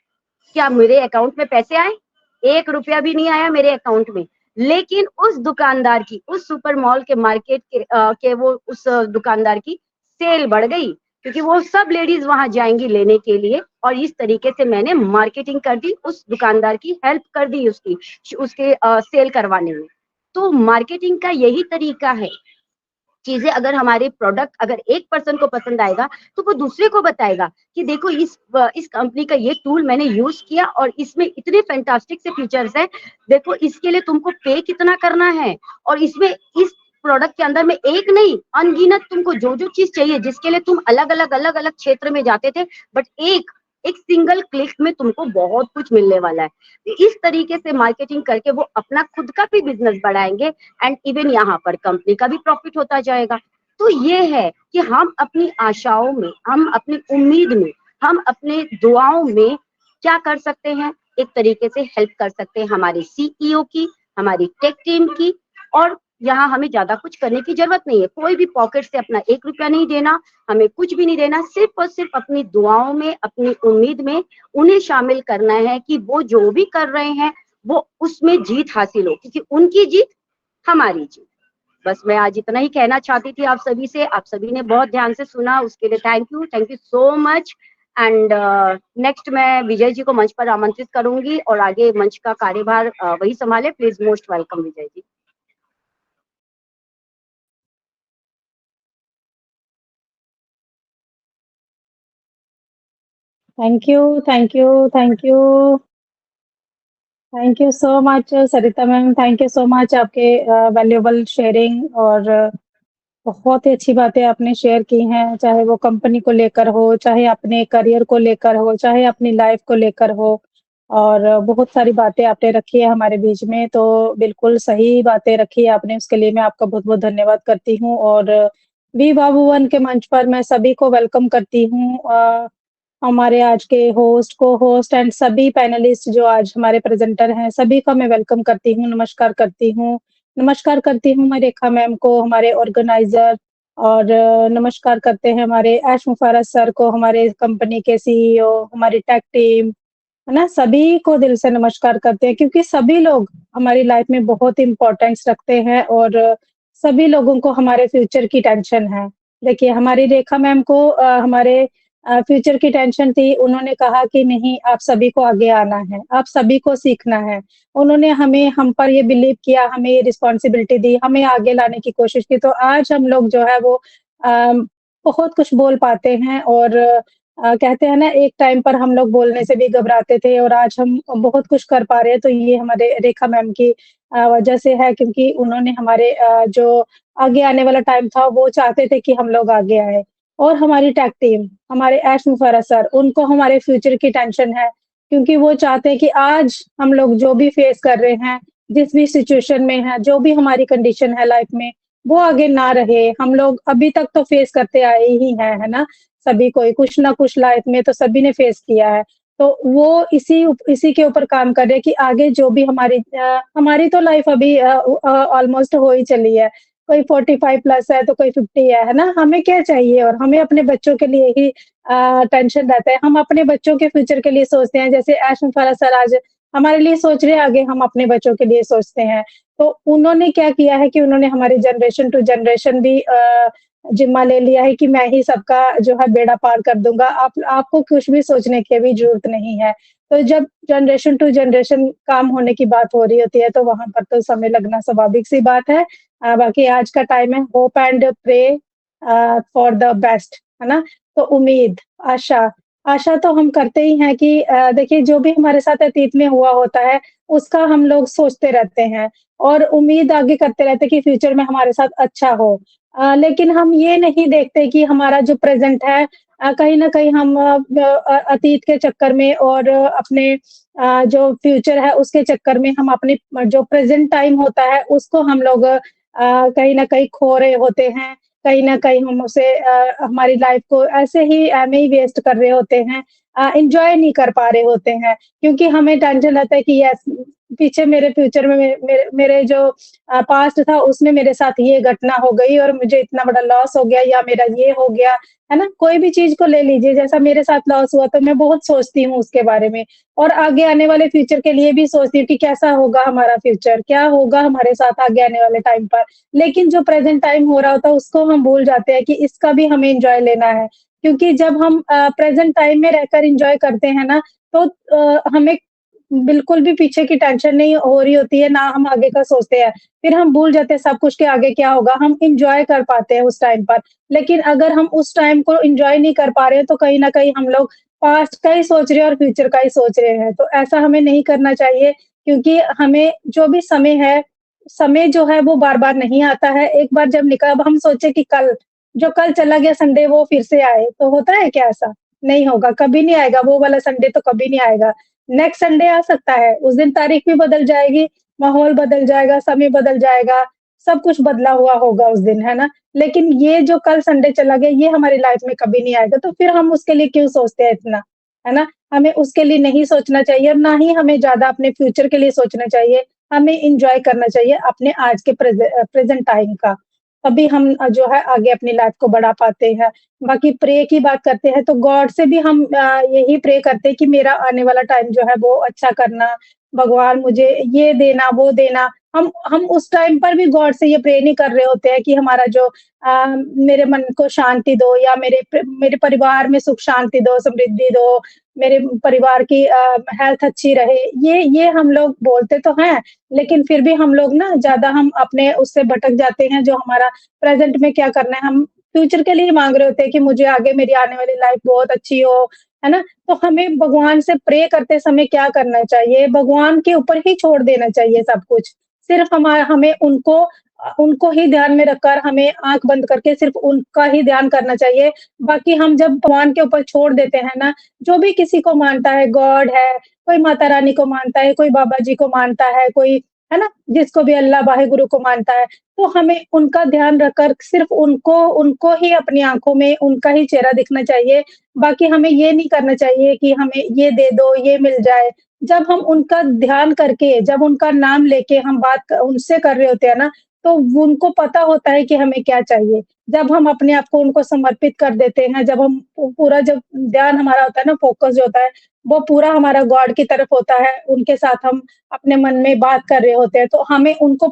क्या मेरे अकाउंट में पैसे आए? 1 रुपया भी नहीं आया मेरे अकाउंट में। लेकिन उस दुकानदार की, उस सुपर मॉल के मार्केट के वो उस दुकानदार की सेल बढ़ गई, क्योंकि वो सब लेडीज़ वहाँ जाएँगी लेने के लिए और इस तरीके से मैंने मार्केटिंग कर दी, उस दुकानदार की हेल्प कर दी उसके सेल करवाने में। तो मार्केटिंग का यही तरीका है चीज़ें अगर हमारे प्रोडक्ट अगर एक पर्सन को पसंद आएगा, तो वो दूसरे को बताएगा कि देखो इस कंपनी का ये टूल मैंने यूज़ किया और इसमें इतने फैंटास्टिक से फीचर्स हैं, देखो इसके लिए तुमको पे कितना करना है और इसमें इस प्रोडक्ट के अंदर में एक नहीं, अनगिनत तुमको जो-जो चीज़ चाहिए, जिसके लिए तुम अलग-अलग क्षेत्र में जाते थे, बट एक सिंगल क्लिक में तुमको बहुत कुछ मिलने वाला है। तो इस तरीके से मार्केटिंग करके वो अपना खुद का भी बिज़नेस बढ़ाएँगे एंड इवन यहाँ पर कंपनी का भी प्रॉफिट होता जाएगा। तो ये है कि हम अपनी आशाओं में, हम अपनी उम्मीद में, हम अपने दुआओं में क्या कर सकते हैं? एक तरीके से हेल्प कर सकते हैं हमारे सीईओ की, हमारी टेक टीम की और यहाँ हमें ज़्यादा कुछ करने की ज़रूरत नहीं है। कोई भी पॉकेट से अपना 1 रुपया नहीं देना, हमें कुछ भी नहीं देना, सिर्फ़ और सिर्फ़ अपनी दुआओं में, अपनी उम्मीद में उन्हें शामिल करना है कि वो जो भी कर रहे हैं, वो उसमें जीत हासिल हो क्योंकि उनकी जीत हमारी जीत। बस मैं आज इतना ही कहना चाहती थी आप सभी से। आप सभी ने बहुत ध्यान से सुना उसके लिए thank you so much and next मैं विजय जी को मंच पर आमंत्रित करूँगी और आगे मंच का कार्यभार वही सँभाले। Please most welcome Vijay ji. Thank you, thank you, thank you, thank you so much Sarita ma'am, thank you so much आपके वैल्यूएबल शेयरिंग और बहुत ही अच्छी बातें आपने शेयर की हैं, चाहे वो कंपनी को लेकर हो, चाहे अपने करियर को लेकर हो, चाहे अपनी लाइफ को लेकर हो और बहुत सारी बातें आपने रखी है हमारे बीच में, तो बिल्कुल सही बातें रखी है आपने, उसके लिए मैं आपका बहुत-बहुत धन्यवाद करती हूँ और वी बाबूवन के मंच पर मैं सभी को वेलकम करती हूँ हमारे आज के होस्ट, को-होस्ट एंड सभी पैनलिस्ट जो आज हमारे प्रेज़ेंटर हैं, सभी का मैं वेलकम करती हूँ, नमस्कार करती हूँ। नमस्कार करती हूँ मैं रेखा मैम को, हमारे ऑर्गेनाइज़र और नमस्कार करते हैं हमारे ऐश मुफारत सर को, हमारे कंपनी के सीईओ, हमारी टेक टीम, है ना? सभी को दिल से नमस्कार करते हैं क्योंकि सभी लोग हमारी लाइफ में बहुत इम्पोर्टेंस रखते हैं और सभी लोगों को हमारे फ्यूचर की टेंशन है। देखिए, हमारी रेखा मैम को हमारे फ्यूचर की टेंशन थी, उन्होंने कहा कि नहीं आप सभी को आगे आना है, आप सभी को सीखना है। उन्होंने हम पर ये बिलीव किया, हमें ये रिस्पॉन्सिबिलिटी दी, हमें आगे लाने की कोशिश की, तो आज हम लोग जो है वो बहुत कुछ बोल पाते हैं और कहते हैं ना एक टाइम पर हम लोग बोलने से भी घबराते थे और आज हम बहुत कुछ कर पा रहे हैं, तो ये हमारे रेखा मैम की वजह से है क्योंकि उन्होंने हमारे जो आगे आने वाला टाइम था वो चाहते थे कि हम लोग आगे आएँ। और हमारी टेक टीम, हमारे ऐश मुफर्रत सर, उनको हमारे फ्यूचर की टेंशन है क्योंकि वो चाहते हैं कि आज हम लोग जो भी फेस कर रहे हैं, जिस भी सिचुएशन में हैं, जो भी हमारी कंडीशन है लाइफ में, वो आगे ना रहे। हम लोग अभी तक तो फेस करते आए ही हैं, है ना? सभी को ही कुछ ना कुछ लाइफ में तो सभी ने फेस किया है। तो वो इसी के ऊपर काम कर रहे हैं कि आगे जो भी हमारी तो लाइफ अभी ऑलमोस्ट हो ही चली है। कोई 45 प्लस है तो कोई 50 है ना? हमें क्या चाहिए और हमें अपने बच्चों के लिए ही टेंशन रहता है। हम अपने बच्चों के फ्यूचर के लिए सोचते हैं, जैसे ऐश मुफर्रत सर आज हमारे लिए सोच रहे हैं, आगे हम अपने बच्चों के लिए सोचते हैं। तो उन्होंने क्या किया है कि उन्होंने हमारे जनरेशन टू जनरेशन भी ज़िम्मा ले लिया है कि मैं ही सबका जो है बेड़ा पार कर दूँगा। आपको कुछ भी सोचने की अभी ज़रूरत नहीं है। तो जब जनरेशन टू जनरेशन काम होने की बात हो रही होती है, तो वहाँ पर तो समय लगना स्वाभाविक-सी बात है। बाकी आज का टाइम है hope and pray for the best, है ना? तो उम्मीद, आशा आशा तो हम करते ही हैं कि देखिए जो भी हमारे साथ अतीत में हुआ होता है, उसका हम लोग सोचते रहते हैं और उम्मीद आगे करते रहते हैं कि फ्यूचर में हमारे साथ अच्छा हो। लेकिन हम ये नहीं देखते कि हमारा जो प्रेज़ेंट है कहीं न कहीं हम अतीत के चक्कर में और अपने जो फ्यूचर है उसके चक्कर में हम अपने जो प्रेज़ेंट टाइम होता है उसको हम लोग कहीं न कहीं खो रहे होते हैं। कहीं न कहीं हम उसे हमारी लाइफ़ को ऐसे ही में ही वेस्ट कर रहे होते हैं। एन्जॉय नहीं कर पा रहे होते हैं क्योंकि हमें टेंशन रहता है कि यस पीछे मेरे फ्यूचर में मेरे जो पास्ट था उसमें मेरे साथ ये घटना हो गई और मुझे इतना बड़ा लॉस हो गया या मेरा ये हो गया, है ना? कोई भी चीज़ को ले लीजिए जैसा मेरे साथ लॉस हुआ तो मैं बहुत सोचती हूँ उसके बारे में और आगे आने वाले फ्यूचर के लिए भी सोचती हूँ कि कैसा होगा हमारा फ्यूचर, क्या होगा हमारे साथ आगे आने वाले टाइम पर। लेकिन जो प्रेज़ेंट टाइम हो रहा होता है उसको हम भूल जाते हैं कि इसका भी हमें एन्जॉय लेना है। क्योंकि जब हम प्रेज़ेंट टाइम में रहकर एन्जॉय करते हैं ना, तो हमें बिल्कुल भी पीछे की टेंशन नहीं हो रही होती है, ना हम आगे का सोचते हैं। फिर हम भूल जाते हैं सब कुछ कि आगे क्या होगा, हम एन्जॉय कर पाते हैं उस टाइम पर। लेकिन अगर हम उस टाइम को एन्जॉय नहीं कर पा रहे हैं, तो कहीं न कहीं हम लोग पास्ट का ही सोच रहे हैं और फ्यूचर का ही सोच रहे हैं। तो ऐसा हमें नहीं करना चाहिए क्योंकि हमें जो भी समय है, समय जो है वो बार-बार नहीं आता है। एक बार जब निकला अब हम सोचे कि कल, जो कल चला गया संडे वो फिर से आए, तो होता है क्या ऐसा? नहीं होगा, कभी नहीं आएगा, वो वाला संडे तो कभी नहीं आएगा। नेक्स्ट संडे आ सकता है, उस दिन तारीख भी बदल जाएगी, माहौल बदल जाएगा, समय बदल जाएगा, सब कुछ बदला हुआ होगा उस दिन, है ना? लेकिन ये जो कल संडे चला गया, ये हमारी लाइफ में कभी नहीं आएगा, तो फिर हम उसके लिए क्यों सोचते हैं इतना, है ना? हमें उसके लिए नहीं सोचना चाहिए और ना ही हमें ज़्यादा अपने फ्यूचर के लिए सोचना चाहिए। हमें एन्जॉय करना चाहिए अपने आज के प्रेज़ेंट टाइम का। तभी हम जो है आगे अपनी लाइफ को बढ़ा पाते हैं। बाकी प्रे की बात करते हैं तो गॉड से भी हम यही प्रे करते हैं कि मेरा आने वाला टाइम जो है वो अच्छा करना, भगवान मुझे ये देना, वो देना। हम उस टाइम पर भी गॉड से ये प्रे नहीं कर रहे होते हैं कि हमारा जो मेरे मन को शांति दो या मेरे परिवार में सुख शांति दो, समृद्धि दो, मेरे परिवार की हेल्थ अच्छी रहे। ये हम लोग बोलते तो हैं, लेकिन फिर भी हम लोग ना ज़्यादा हम अपने उससे भटक जाते हैं जो हमारा प्रेज़ेंट में क्या करना है, हम फ्यूचर के लिए माँग रहे होते हैं कि मुझे आगे मेरी आने वाली लाइफ़ बहुत अच्छी हो, है ना? तो हमें भगवान से प्रे करते समय क्या करना चाहिए? भगवान के ऊपर ही छोड़ देना चाहिए सब कुछ। सिर्फ़ हमें उनको ही ध्यान में रखकर हमें आँख बंद करके सिर्फ़ उनका ही ध्यान करना चाहिए। बाकी हम जब भगवान के ऊपर छोड़ देते हैं ना, जो भी किसी को मानता है, गॉड है, कोई माता रानी को मानता है, कोई बाबा जी को मानता है, कोई है ना? जिसको भी अल्लाह, वाहेगुरु को मानता है, तो हमें उनका ध्यान रखकर सिर्फ़ उनको उनको ही अपनी आँखों में उनका ही चेहरा दिखना चाहिए। बाकी हमें ये नहीं करना चाहिए कि हमें ये दे दो, ये मिल जाए। जब हम उनका ध्यान करके, जब उनका नाम लेके हम बात उनसे कर रहे होते हैं ना, तो उनको पता होता है कि हमें क्या चाहिए। जब हम अपने आप को उनको समर्पित कर देते हैं, जब हम पूरा जब ध्यान हमारा होता है ना, फ़ोकस जो होता है, वो पूरा हमारा गॉड की तरफ होता है, उनके साथ हम अपने मन में बात कर रहे होते हैं, तो हमें उनको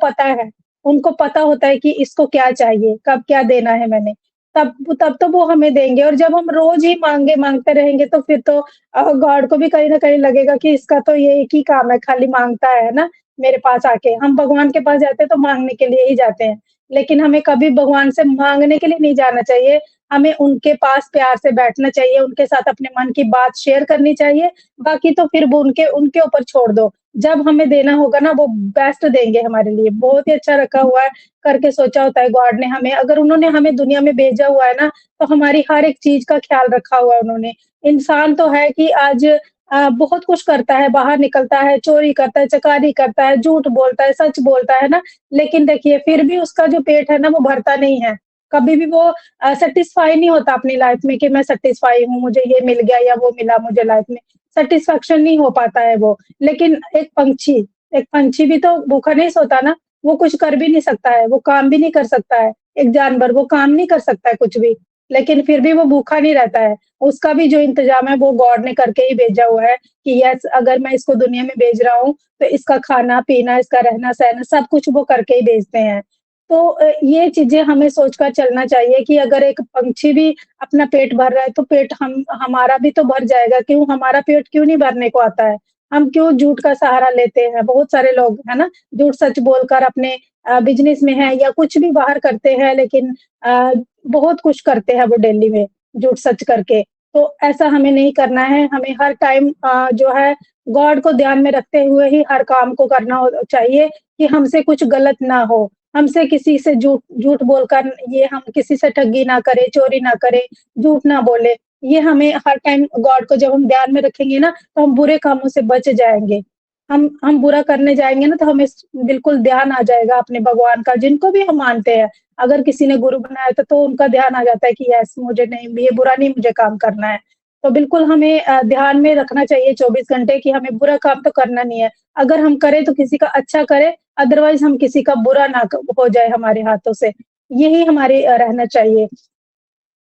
पता होता है कि इसको क्या चाहिए, कब क्या देना है मैंने। तब तो वो हमें देंगे और जब हम रोज़ ही माँगते रहेंगे तो फिर तो गॉड को भी कहीं न कहीं लगेगा कि इसका तो ये एक ही काम है, खाली माँगता है ना, मेरे पास आके। हम भगवान के पास जाते हैं तो माँगने के लिए ही जाते हैं। लेकिन हमें कभी भगवान से माँगने के लिए नहीं जाना चाहिए। हमें उनके पास प्यार से बैठना चाहिए, उनके साथ अपने मन की बात शेयर करनी चाहिए, बाकी तो फिर वो उनके उनके ऊपर छोड़ दो। जब हमें देना होगा ना, वो बेस्ट देंगे हमारे लिए। बहुत ही अच्छा रखा हुआ है, करके सोचा होता है गॉड ने हमें। अगर उन्होंने हमें दुनिया में भेजा हुआ है ना, तो हमारी हर एक चीज़ का ख़्याल रखा हुआ है उन्होंने। इंसान तो है कि आज बहुत कुछ करता है, बाहर निकलता है, चोरी करता है, चकारी करता है, झूठ बोलता है, सच बोलता है ना, लेकिन देखिए फिर भी उसका जो पेट है ना, वो भरता नहीं है। कभी भी वो सैटिस्फाई नहीं होता अपनी लाइफ़ में कि मैं सैटिस्फाई हूँ, मुझे ये मिल गया या वो मिला मुझे लाइफ़ में। सैटिस्फैक्शन नहीं हो पाता है वो। लेकिन एक पंछी भी तो भूखा नहीं सोता ना, वो कुछ कर भी नहीं सकता है, वो काम भी नहीं कर सकता है। एक जानवर वो काम नहीं कर सकता है कुछ भी, लेकिन फिर भी वो भूखा नहीं रहता है। उसका भी जो इंतज़ाम है वो गॉड ने करके ही भेजा हुआ है कि यस, अगर मैं इसको दुनिया में भेज रहा हूँ, तो इसका खाना-पीना, इसका रहना-सहना सब कुछ वो करके ही भेजते हैं। तो ये चीज़ें हमें सोचकर चलना चाहिए कि अगर एक पंछी भी अपना पेट भर रहा है, तो पेट हम हमारा भी तो भर जाएगा। क्यों हमारा पेट क्यों नहीं भरने को आता है? हम क्यों झूठ का सहारा लेते हैं? बहुत सारे लोग, है ना? झूठ-सच बोलकर अपने बिज़नेस में हैं या कुछ भी बाहर करते हैं, लेकिन अ, बहुत कुछ करते हैं वो डेली में, झूठ-सच करके। तो ऐसा हमें नहीं करना है, हमें हर टाइम जो है गॉड को ध्यान में रखते हुए ही हर काम को करना चाहिए कि हमसे कुछ गलत ना हो। हमसे किसी से झूठ झूठ बोलकर ये हम किसी से ठगी ना करें, चोरी ना करें, झूठ ना बोले। ये हमें हर टाइम गॉड को जब हम ध्यान में रखेंगे ना, तो हम बुरे कामों से बच जाएँगे। हम बुरा करने जाएँगे ना, तो हमें बिल्कुल ध्यान आ जाएगा अपने भगवान का, जिनको भी हम मानते हैं। अगर किसी ने गुरु बनाया तो उनका ध्यान आ जाता है कि यस, मुझे नहीं, ये बुरा नहीं मुझे काम करना है। तो बिल्कुल हमें ध्यान में रखना चाहिए 24 घंटे कि हमें बुरा काम तो करना नहीं है। अगर हम करें तो किसी का अच्छा करें, अदरवाइज़ हम किसी का बुरा ना क हो जाए हमारे हाथों से। यही हमारे रहना चाहिए।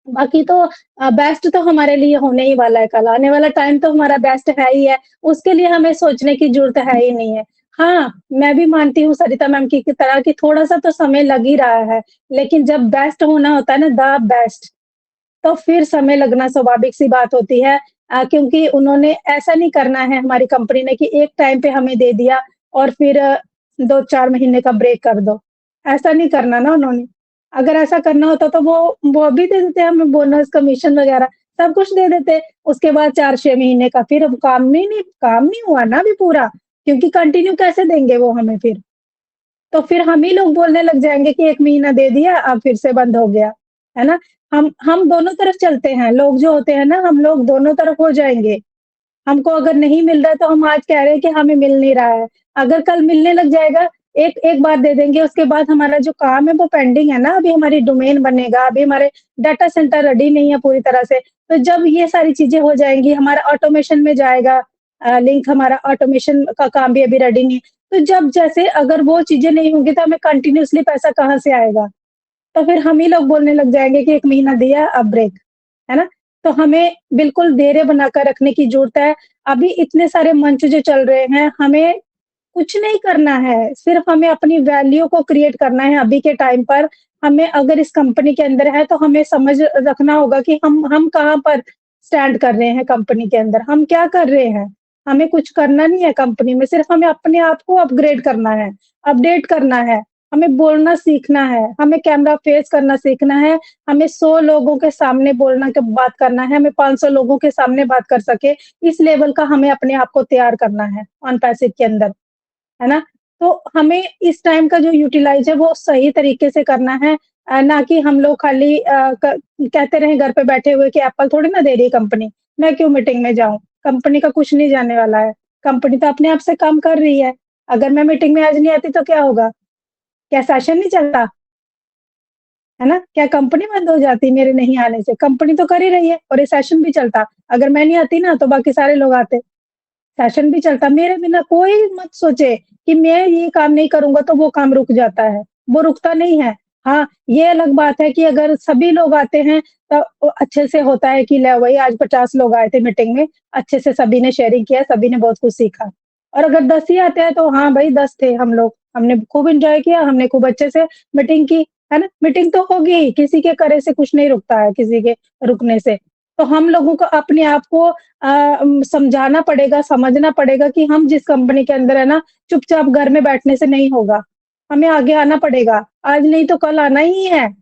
बाकी तो बेस्ट तो हमारे लिए होने ही वाला है कल, आने वाला टाइम तो हमारा बेस्ट है ही है, उसके लिए हमें सोचने की ज़रूरत है ही नहीं है। हाँ, मैं भी मानती हूँ सरिता मैम की तरह कि थोड़ा-सा तो समय लग ही रहा है, लेकिन जब बेस्ट होना होता है ना, द बेस्ट, तो फिर समय लगना स्वाभाविक सी बात होती है। क्योंकि उन्होंने ऐसा नहीं करना है हमारी कंपनी ने कि एक टाइम पे हमें दे दिया और फिर 2-4 महीने का ब्रेक कर दो। ऐसा नहीं करना ना उन्होंने। अगर ऐसा करना होता तो वो भी दे देते हमें बोनस, कमीशन वगैरह, सब कुछ दे देते। उसके बाद 4-6 महीने का फिर अब काम नहीं हुआ ना अभी पूरा, क्योंकि कंटिन्यू कैसे देंगे वो हमें फिर? तो फिर हम ही लोग बोलने लग जाएँगे कि 1 महीना दे दिया, अब फिर से बंद हो गया, है ना? हम दोनों तरफ चलते हैं, लोग जो होते हैं ना, हम लोग दोनों तरफ हो जाएँगे। हमको अगर नहीं मिल रहा है तो हम आज कह रहे हैं कि हमें मिल नहीं रहा है। अगर कल मिलने लग जाएगा, एक एक बार दे देंगे, उसके बाद हमारा जो काम है वो पेंडिंग है ना, अभी हमारी डोमेन बनेगा, अभी हमारे डाटा सेंटर रेडी नहीं है पूरी तरह से। तो जब ये सारी चीज़ें हो जाएँगी, हमारा ऑटोमेशन में जाएगा लिंक, हमारा ऑटोमेशन का काम भी अभी रेडी नहीं है। तो जब जैसे अगर वो चीज़ें नहीं होंगी तो हमें कंटिन्यूअसली पैसा कहाँ से आएगा? तो फिर हम ही लोग बोलने लग जाएँगे कि 1 महीना दिया अब ब्रेक, है ना? तो हमें बिल्कुल धैर्य बनाकर रखने की ज़रूरत है। अभी इतने सारे मंच जो चल रहे हैं, हमें कुछ नहीं करना है, सिर्फ़ हमें अपनी वैल्यू को क्रिएट करना है अभी के टाइम पर। हमें अगर इस कंपनी के अंदर है तो हमें समझ रखना होगा कि हम कहाँ पर स्टैंड कर रहे हैं कंपनी के अंदर, हम क्या कर रहे हैं? हमें कुछ करना नहीं है कंपनी में, सिर्फ़ हमें अपने आप को अपग्रेड करना है, अपडेट करना है, हमें बोलना सीखना है, हमें कैमरा फेस करना सीखना है, हमें 100 लोगों के सामने बोलना क बात करना है, हमें 500 लोगों के सामने बात कर सके, इस लेवल का हमें अपने आप को तैयार करना है ऑन पैसिव के अंदर। है ना? तो हमें इस टाइम का जो यूटिलाइज़ है वो सही तरीके से करना है, ना कि हम लोग खाली कहते रहें घर पे बैठे हुए कि एप्पल थोड़ी ना दे रही है कंपनी, मैं क्यों मीटिंग में जाऊँ? कंपनी का कुछ नहीं जाने वाला है, कंपनी तो अपने आप से काम कर रही है। अगर मैं मीटिंग में आज नहीं आती तो क्या होगा? क्या सेशन नहीं चलता? है ना? क्या कंपनी बंद हो जाती मेरे नहीं आने से? कंपनी तो कर ही रही है और ये सेशन भी चलता। अगर मैं नहीं आती ना तो बाकी सारे लोग आते। सेशन भी चलता, मेरे बिना कोई मत सोचे कि मैं ये काम नहीं करूँगा तो वो काम रुक जाता है, वो रुकता नहीं है। हाँ, ये अलग बात है कि अगर सभी लोग आते हैं तो अच्छे से होता है कि ले भई आज 50 लोग आए थे मीटिंग में, अच्छे से सभी ने शेयरिंग किया, सभी ने बहुत कुछ सीखा। और अगर 10 ही आते हैं तो हाँ भई 10 थे हम लोग, हमने खूब एन्जॉय किया, हमने खूब अच्छे से मीटिंग की, है ना? मीटिंग तो होगी ही, किसी के करे से कुछ नहीं रुकता है, किसी के रुकने से। तो हम लोगों को अपने आप को समझाना पड़ेगा, समझना पड़ेगा कि हम जिस कंपनी के अंदर है ना, चुपचाप घर में बैठने से नहीं होगा। हमें आगे आना पड़ेगा, आज नहीं तो कल आना ही है।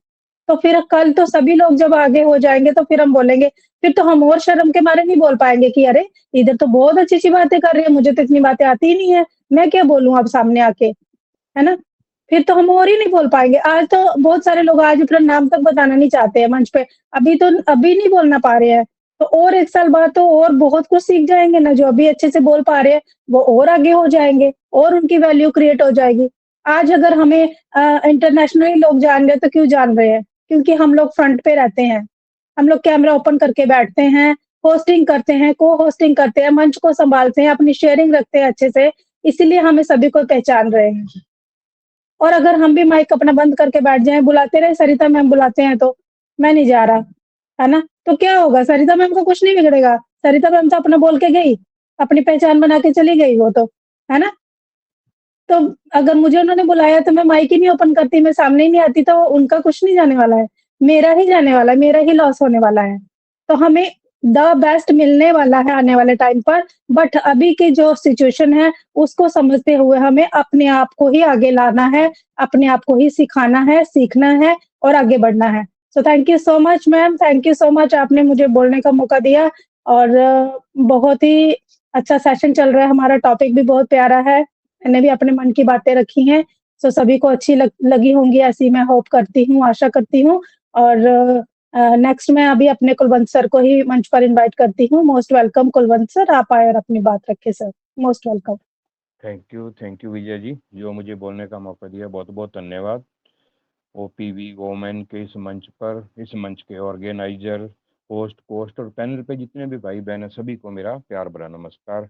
तो फिर कल तो सभी लोग जब आगे हो जाएँगे तो फिर हम बोलेंगे, फिर तो हम और शर्म के मारे नहीं बोल पाएँगे कि अरे! इधर तो बहुत अच्छी-अच्छी बातें कर रही है, मुझे तो इतनी बातें आती ही नहीं है, मैं क्या बोलूँ अब सामने आके, है ना? फिर तो हम और ही नहीं बोल पाएँगे। आज तो बहुत सारे लोग आज अपना नाम तक बताना नहीं चाहते हैं मंच पे, अभी नहीं बोलना पा रहे हैं, तो और 1 साल बाद तो और बहुत कुछ सीख जाएँगे ना, जो अभी अच्छे से बोल पा रहे हैं, वो और आगे हो जाएँगे और उनकी वैल्यू क्रिएट हो जाएगी। आज अगर हमें इंटरनेशनली लोग जान रहे हैं, तो क्यों जान रहे हैं? क्योंकि हम लोग फ्रंट पे रहते हैं। हम लोग कैमरा ओपन करके बैठते हैं, होस्टिंग करते हैं, को-होस्टिंग करते हैं, मंच को सँभालते हैं, अपनी शेयरिंग रखते हैं अच्छे से, इसीलिए हमें सभी को पहचान रहे हैं। और अगर हम भी माइक अपना बंद करके बैठ जाएँ, बुलाते रहे सरिता मैम बुलाते हैं तो, मैं नहीं जा रहा, है ना? तो क्या होगा? सरिता मैम को कुछ नहीं बिगड़ेगा, सरिता मैम तो अपना बोल के गई, अपनी पहचान बना के चली गई वो तो, है ना? तो अगर मुझे उन्होंने बुलाया तो मैं माइक ही नहीं ओपन करती, मैं सामने ही नहीं आती तो उनका कुछ नहीं जाने वाला है, मेरा ही जाने वाला है, मेरा ही लॉस होने वाला है। तो हमें द बेस्ट मिलने वाला है आने वाले टाइम पर, बट अभी की जो सिचुएशन है, उसको समझते हुए हमें अपने आप को ही आगे लाना है, अपने आप को ही सिखाना है, सीखना है और आगे बढ़ना है। So thank you so much ma'am, thank you so much आपने मुझे बोलने का मौका दिया और बहुत ही अच्छा सेशन चल रहा है, हमारा टॉपिक भी बहुत प्यारा है। मैंने भी अपने मन की बातें रखी हैं, सो सभी को अच्छी लगी होंगी ऐसी मैं होप करती हूँ, आशा करती हूँ और नेक्स्ट मैं अभी अपने कुलवंत सर को ही मंच पर इनवाइट करती हूँ। मोस्ट वेलकम कुलवंत सर, आप आए और अपनी बात रखें sir. Most welcome. Thank you Vijay ji, जो मुझे बोलने का मौका दिया, बहुत बहुत धन्यवाद। ओपीवी वोमेन के इस मंच पर, इस मंच के ऑर्गेनाइजर, होस्ट, पोस्ट और पैनल पे जितने भी भाई बहन हैं, सभी को मेरा प्यार भरा नमस्कार।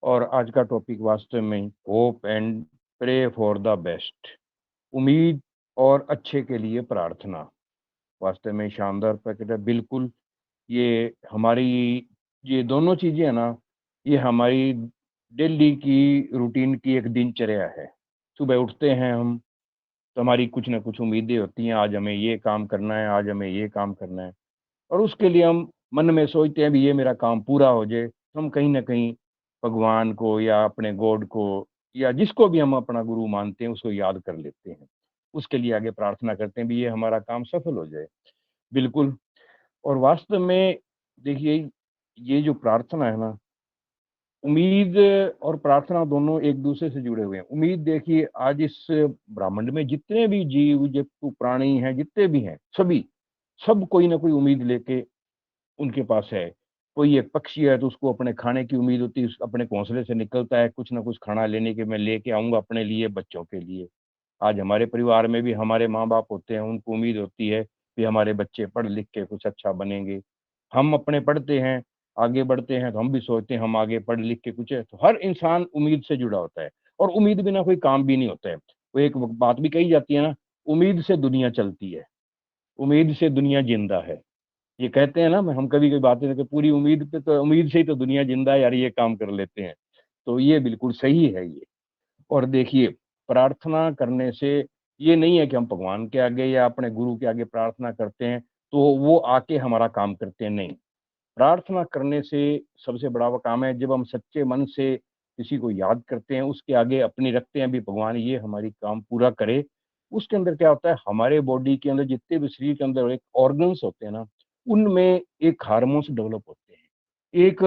और आज का टॉपिक वास्तव में hope and pray for the best, उम्मीद और अच्छे के लिए प्रार्थना, वास्तव में शानदार पैकेट है। बिल्कुल ये हमारी, ये दोनों चीज़ें है ना, ये हमारी डेली की रूटीन की एक दिनचर्या है। सुबह उठते हैं हम तो हमारी कुछ ना कुछ उम्मीदें होती हैं, आज हमें ये काम करना है, आज हमें ये काम करना है, और उसके लिए हम मन में सोचते हैं भी ये मेरा काम पूरा हो जाए, तो हम कहीं ना कहीं भगवान को या अपने गॉड को या जिसको भी हम अपना गुरु मानते हैं उसको याद कर लेते हैं, उसके लिए आगे प्रार्थना करते हैं भी ये हमारा काम सफल हो जाए। बिल्कुल। और वास्तव में देखिए, ये जो प्रार्थना है ना, उम्मीद और प्रार्थना दोनों एक दूसरे से जुड़े हुए हैं। उम्मीद देखिए, आज इस ब्रह्मांड में जितने भी जीव जंतु प्राणी हैं, जितने भी हैं, सभी सब कोई ना कोई उम्मीद लेके उनके पास है। कोई एक पक्षी है तो उसको अपने खाने की उम्मीद होती है, अपने घोंसले से निकलता है कुछ ना कुछ खाना लेने के, मैं लेके आऊंगा अपने लिए, बच्चों के लिए। आज हमारे परिवार में भी हमारे माँ बाप होते हैं, उनको उम्मीद होती है कि हमारे बच्चे पढ़ लिख के कुछ अच्छा बनेंगे। हम अपने पढ़ते हैं, आगे बढ़ते हैं, तो हम भी सोचते हैं हम आगे पढ़ लिख के कुछ है। तो हर इंसान उम्मीद से जुड़ा होता है, और उम्मीद बिना कोई काम भी नहीं होता है। वो एक बात भी कही जाती है ना, उम्मीद से दुनिया चलती है, उम्मीद से दुनिया जिंदा है। ये कहते हैं ना, हम कभी कभी बातें करते हैं, पूरी उम्मीद पे, तो उम्मीद से ही तो दुनिया जिंदा है यार, ये काम कर लेते हैं। तो ये बिल्कुल सही है ये। और देखिए, प्रार्थना करने से ये नहीं है कि हम भगवान के आगे या अपने गुरु के आगे प्रार्थना करते हैं तो वो आके हमारा काम करते हैं, नहीं। प्रार्थना करने से सबसे बड़ा वो काम है जब हम सच्चे मन से किसी को याद करते हैं, उसके आगे अपनी रखते हैं भी भगवान ये हमारी काम पूरा करे। उसके अंदर क्या होता है, हमारे बॉडी के अंदर जितने भी शरीर के अंदर एक ऑर्गन्स होते हैं ना, उनमें एक हार्मोन्स डेवलप होते हैं। एक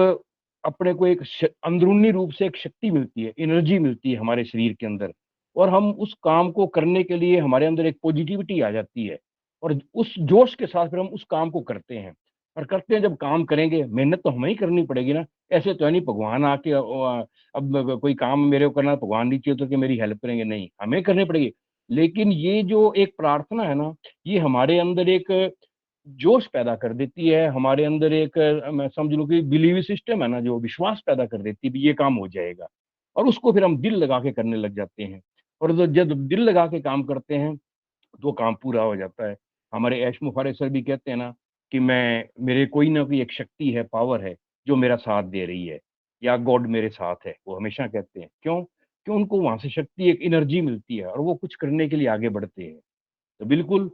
अपने को एक अंदरूनी रूप से एक शक्ति मिलती है, एनर्जी मिलती है हमारे शरीर के अंदर, और हम उस काम को करने के लिए हमारे अंदर एक पॉजिटिविटी आ जाती है, और उस जोश के साथ फिर हम उस काम को करते हैं। और करते हैं, जब काम करेंगे मेहनत तो हमें ही करनी पड़ेगी ना। ऐसे तो है नहीं भगवान आके अब कोई काम मेरे को करना, भगवान नीचे उतर के मेरी हेल्प करेंगे, नहीं, हमें करनी पड़ेगी। लेकिन ये जो एक प्रार्थना है ना, ये हमारे अंदर एक जोश पैदा कर देती है, हमारे अंदर एक मैं समझ लूँ कि बिलीव सिस्टम है ना, जो विश्वास पैदा कर देती है भी ये काम हो जाएगा, और उसको फिर हम दिल लगा के करने लग जाते हैं। और जब दिल लगा के काम करते हैं तो काम पूरा हो जाता है। हमारे ऐश मुफारे सर भी कहते हैं ना कि मैं, मेरे कोई ना कोई एक शक्ति है, पावर है जो मेरा साथ दे रही है, या गॉड मेरे साथ है, वो हमेशा कहते हैं। क्यों? क्यों? उनको वहां से शक्ति, एक एनर्जी मिलती है, और वो कुछ करने के लिए आगे बढ़ते हैं। तो बिल्कुल,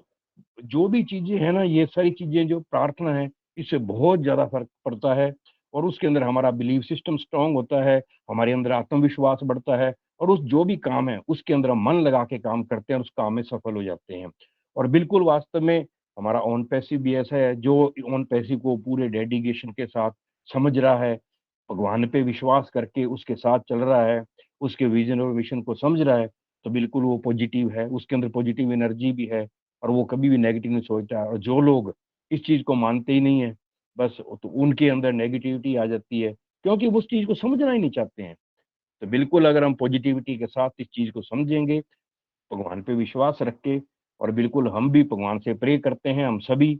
जो भी चीजें हैं ना, ये सारी चीजें जो प्रार्थना है, इससे बहुत ज्यादा फर्क पड़ता है, और उसके अंदर हमारा बिलीव सिस्टम स्ट्रांग होता है, हमारे अंदर आत्मविश्वास बढ़ता है, और उस जो भी काम है उसके अंदर हम मन लगा के काम करते हैं और उस काम में सफल हो जाते हैं। और बिल्कुल वास्तव में हमारा ओन पैसिव भी ऐसा है, जो ओन पैसिव को पूरे डेडिकेशन के साथ समझ रहा है, भगवान पे विश्वास करके उसके साथ चल रहा है, उसके विजन और मिशन को समझ रहा है, तो बिल्कुल वो पॉजिटिव है, उसके अंदर पॉजिटिव एनर्जी भी है और वो कभी भी नेगेटिव नहीं सोचता है। और जो लोग इस चीज़ को मानते ही नहीं है, बस तो उनके अंदर नेगेटिविटी आ जाती है, क्योंकि वो उस चीज़ को समझना ही नहीं चाहते हैं। तो बिल्कुल अगर हम पॉजिटिविटी के साथ इस चीज़ को समझेंगे, भगवान पे विश्वास रख के, और बिल्कुल हम भी भगवान से प्रे करते हैं, हम सभी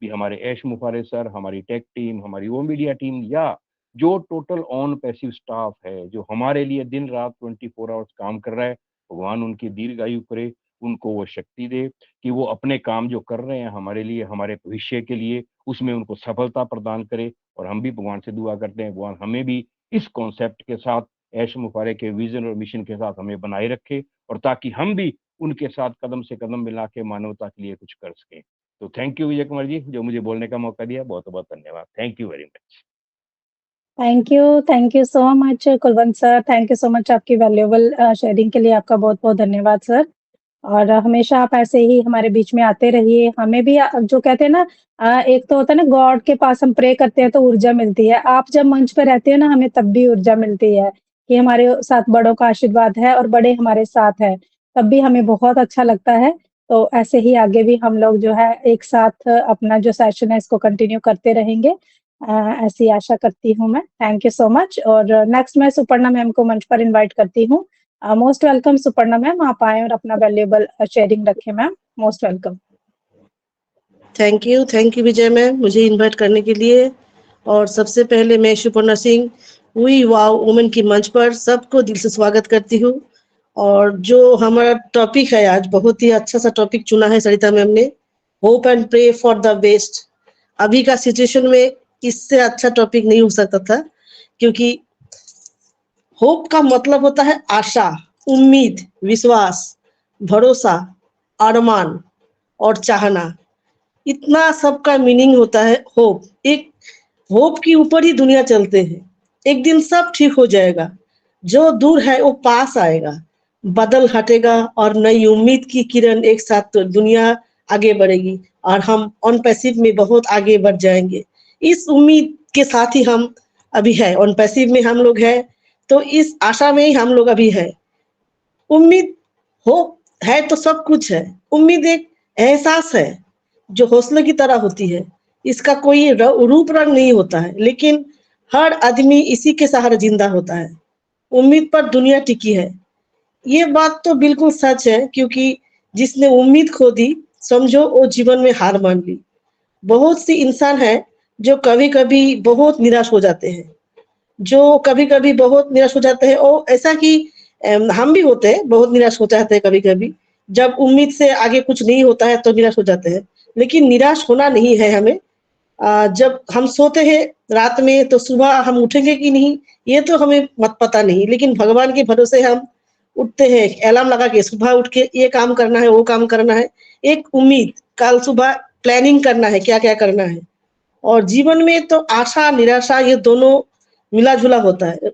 भी, हमारे ऐश मुफारे सर, हमारी टेक टीम, हमारी वो मीडिया टीम, या जो टोटल ऑन पैसिव स्टाफ है जो हमारे लिए दिन रात 24 आवर्स काम कर रहा है, भगवान उनकी दीर्घायु करे, उनको वो शक्ति दे कि वो अपने काम जो कर रहे हैं हमारे लिए, हमारे भविष्य के लिए, उसमें उनको सफलता प्रदान करे। और हम भी भगवान से दुआ करते हैं, भगवान हमें भी इस कॉन्सेप्ट के साथ, ऐश मुफारे के विजन और मिशन के साथ हमें बनाए रखे, और ताकि हम भी उनके साथ कदम से कदम मिला के मानवता के लिए कुछ कर सकें। तो थैंक यू विजय कुमार जी, जो मुझे बोलने का मौका दिया, बहुत बहुत धन्यवाद। Thank you very much. Thank you so much Kulwant sir, thank you so much आपकी वैल्यूएबल शेयरिंग के लिए आपका बहुत-बहुत धन्यवाद सर। और हमेशा आप ऐसे ही हमारे बीच में आते रहिए। हमें भी जो कहते हैं ना एक तो होता है ना गॉड के पास हम प्रे करते हैं तो ऊर्जा मिलती है। आप जब मंच पे रहते हो ना हमें तब भी ऊर्जा मिलती है कि हमारे साथ बड़ों का आशीर्वाद है और बड़े हमारे साथ हैं। तब भी हमें बहुत अच्छा लगता है। तो ऐसे ही आगे भी हम लोग जो है एक साथ अपना जो सेशन है इसको कंटिन्यू करते रहेंगे। ऐसी आशा करती हूँ मैं। Thank you so much. और नेक्स्ट मैं सुपर्णा मैम को मंच पर इनवाइट करती हूँ। मोस्ट वेलकम सुपर्णा मैम, आप आए और अपना वैल्यूएबल शेयरिंग रखें ma'am. Most welcome. Thank you Vijay ma'am, मुझे इनवाइट करने के लिए। और सबसे पहले मैं Suparna Singh we wow women की मंच पर सबको दिल से स्वागत करती हूँ। और जो हमारा टॉपिक है आज, बहुत ही अच्छा सा टॉपिक चुना है सरिता मैम ने, hope and pray for the best. अभी का सिचुएशन में इससे अच्छा टॉपिक नहीं हो सकता था, क्योंकि होप का मतलब होता है आशा, उम्मीद, विश्वास, भरोसा, अरमान और चाहना। इतना सबका मीनिंग होता है होप। एक होप के ऊपर ही दुनिया चलते हैं। एक दिन सब ठीक हो जाएगा, जो दूर है वो पास आएगा, बादल हटेगा और नई उम्मीद की किरण एक साथ तो दुनिया आगे बढ़ेगी और हम ऑन पैसिव में बहुत आगे बढ़ जाएंगे। इस उम्मीद के साथ ही हम अभी है, ऑन पैसिव में हम लोग है, तो इस आशा में ही हम लोग अभी है। उम्मीद होप है तो सब कुछ है। उम्मीद एक एहसास है जो हौसले की तरह होती है। इसका कोई रूप रंग नहीं होता है, लेकिन हर आदमी इसी के सहारे जिंदा होता है। उम्मीद पर दुनिया टिकी है, ये बात तो बिल्कुल सच है, क्योंकि जिसने उम्मीद खो दी समझो वो जीवन में हार मान ली। बहुत सी इंसान है जो कभी कभी बहुत निराश हो जाते हैं, जो कभी कभी बहुत निराश हो जाते हैं। और ऐसा कि हम भी होते हैं, बहुत निराश हो जाते हैं कभी कभी। जब उम्मीद से आगे कुछ नहीं होता है तो निराश हो जाते हैं, लेकिन निराश होना नहीं है हमें। जब हम सोते हैं रात में तो सुबह हम उठेंगे कि नहीं ये तो हमें मत पता नहीं, लेकिन भगवान के भरोसे हम उठते हैं अलार्म लगा के, सुबह उठ के ये काम करना है, वो काम करना है। एक उम्मीद, कल सुबह प्लानिंग करना है, क्या क्या करना है। और जीवन में तो आशा निराशा ये दोनों मिला जुला होता है।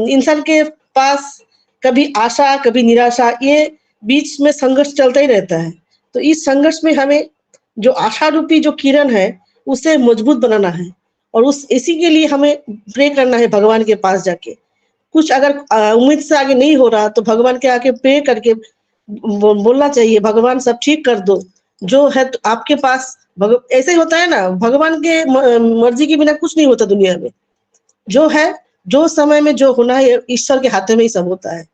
इंसान के पास कभी आशा कभी निराशा, ये बीच में संघर्ष चलता ही रहता है। तो इस संघर्ष में हमें जो आशा रूपी जो किरण है उसे मजबूत बनाना है, और उस इसी के लिए हमें प्रे करना है भगवान के पास जाके। कुछ अगर उम्मीद से आगे नहीं हो रहा तो भगवान के आके प्रे करके बोलना चाहिए, भगवान सब ठीक कर दो जो है तो आपके पास। ऐसे ही होता है ना, भगवान के मर्जी के बिना कुछ नहीं होता दुनिया में। जो है, जो समय में जो होना है ईश्वर के हाथ में ही सब होता है।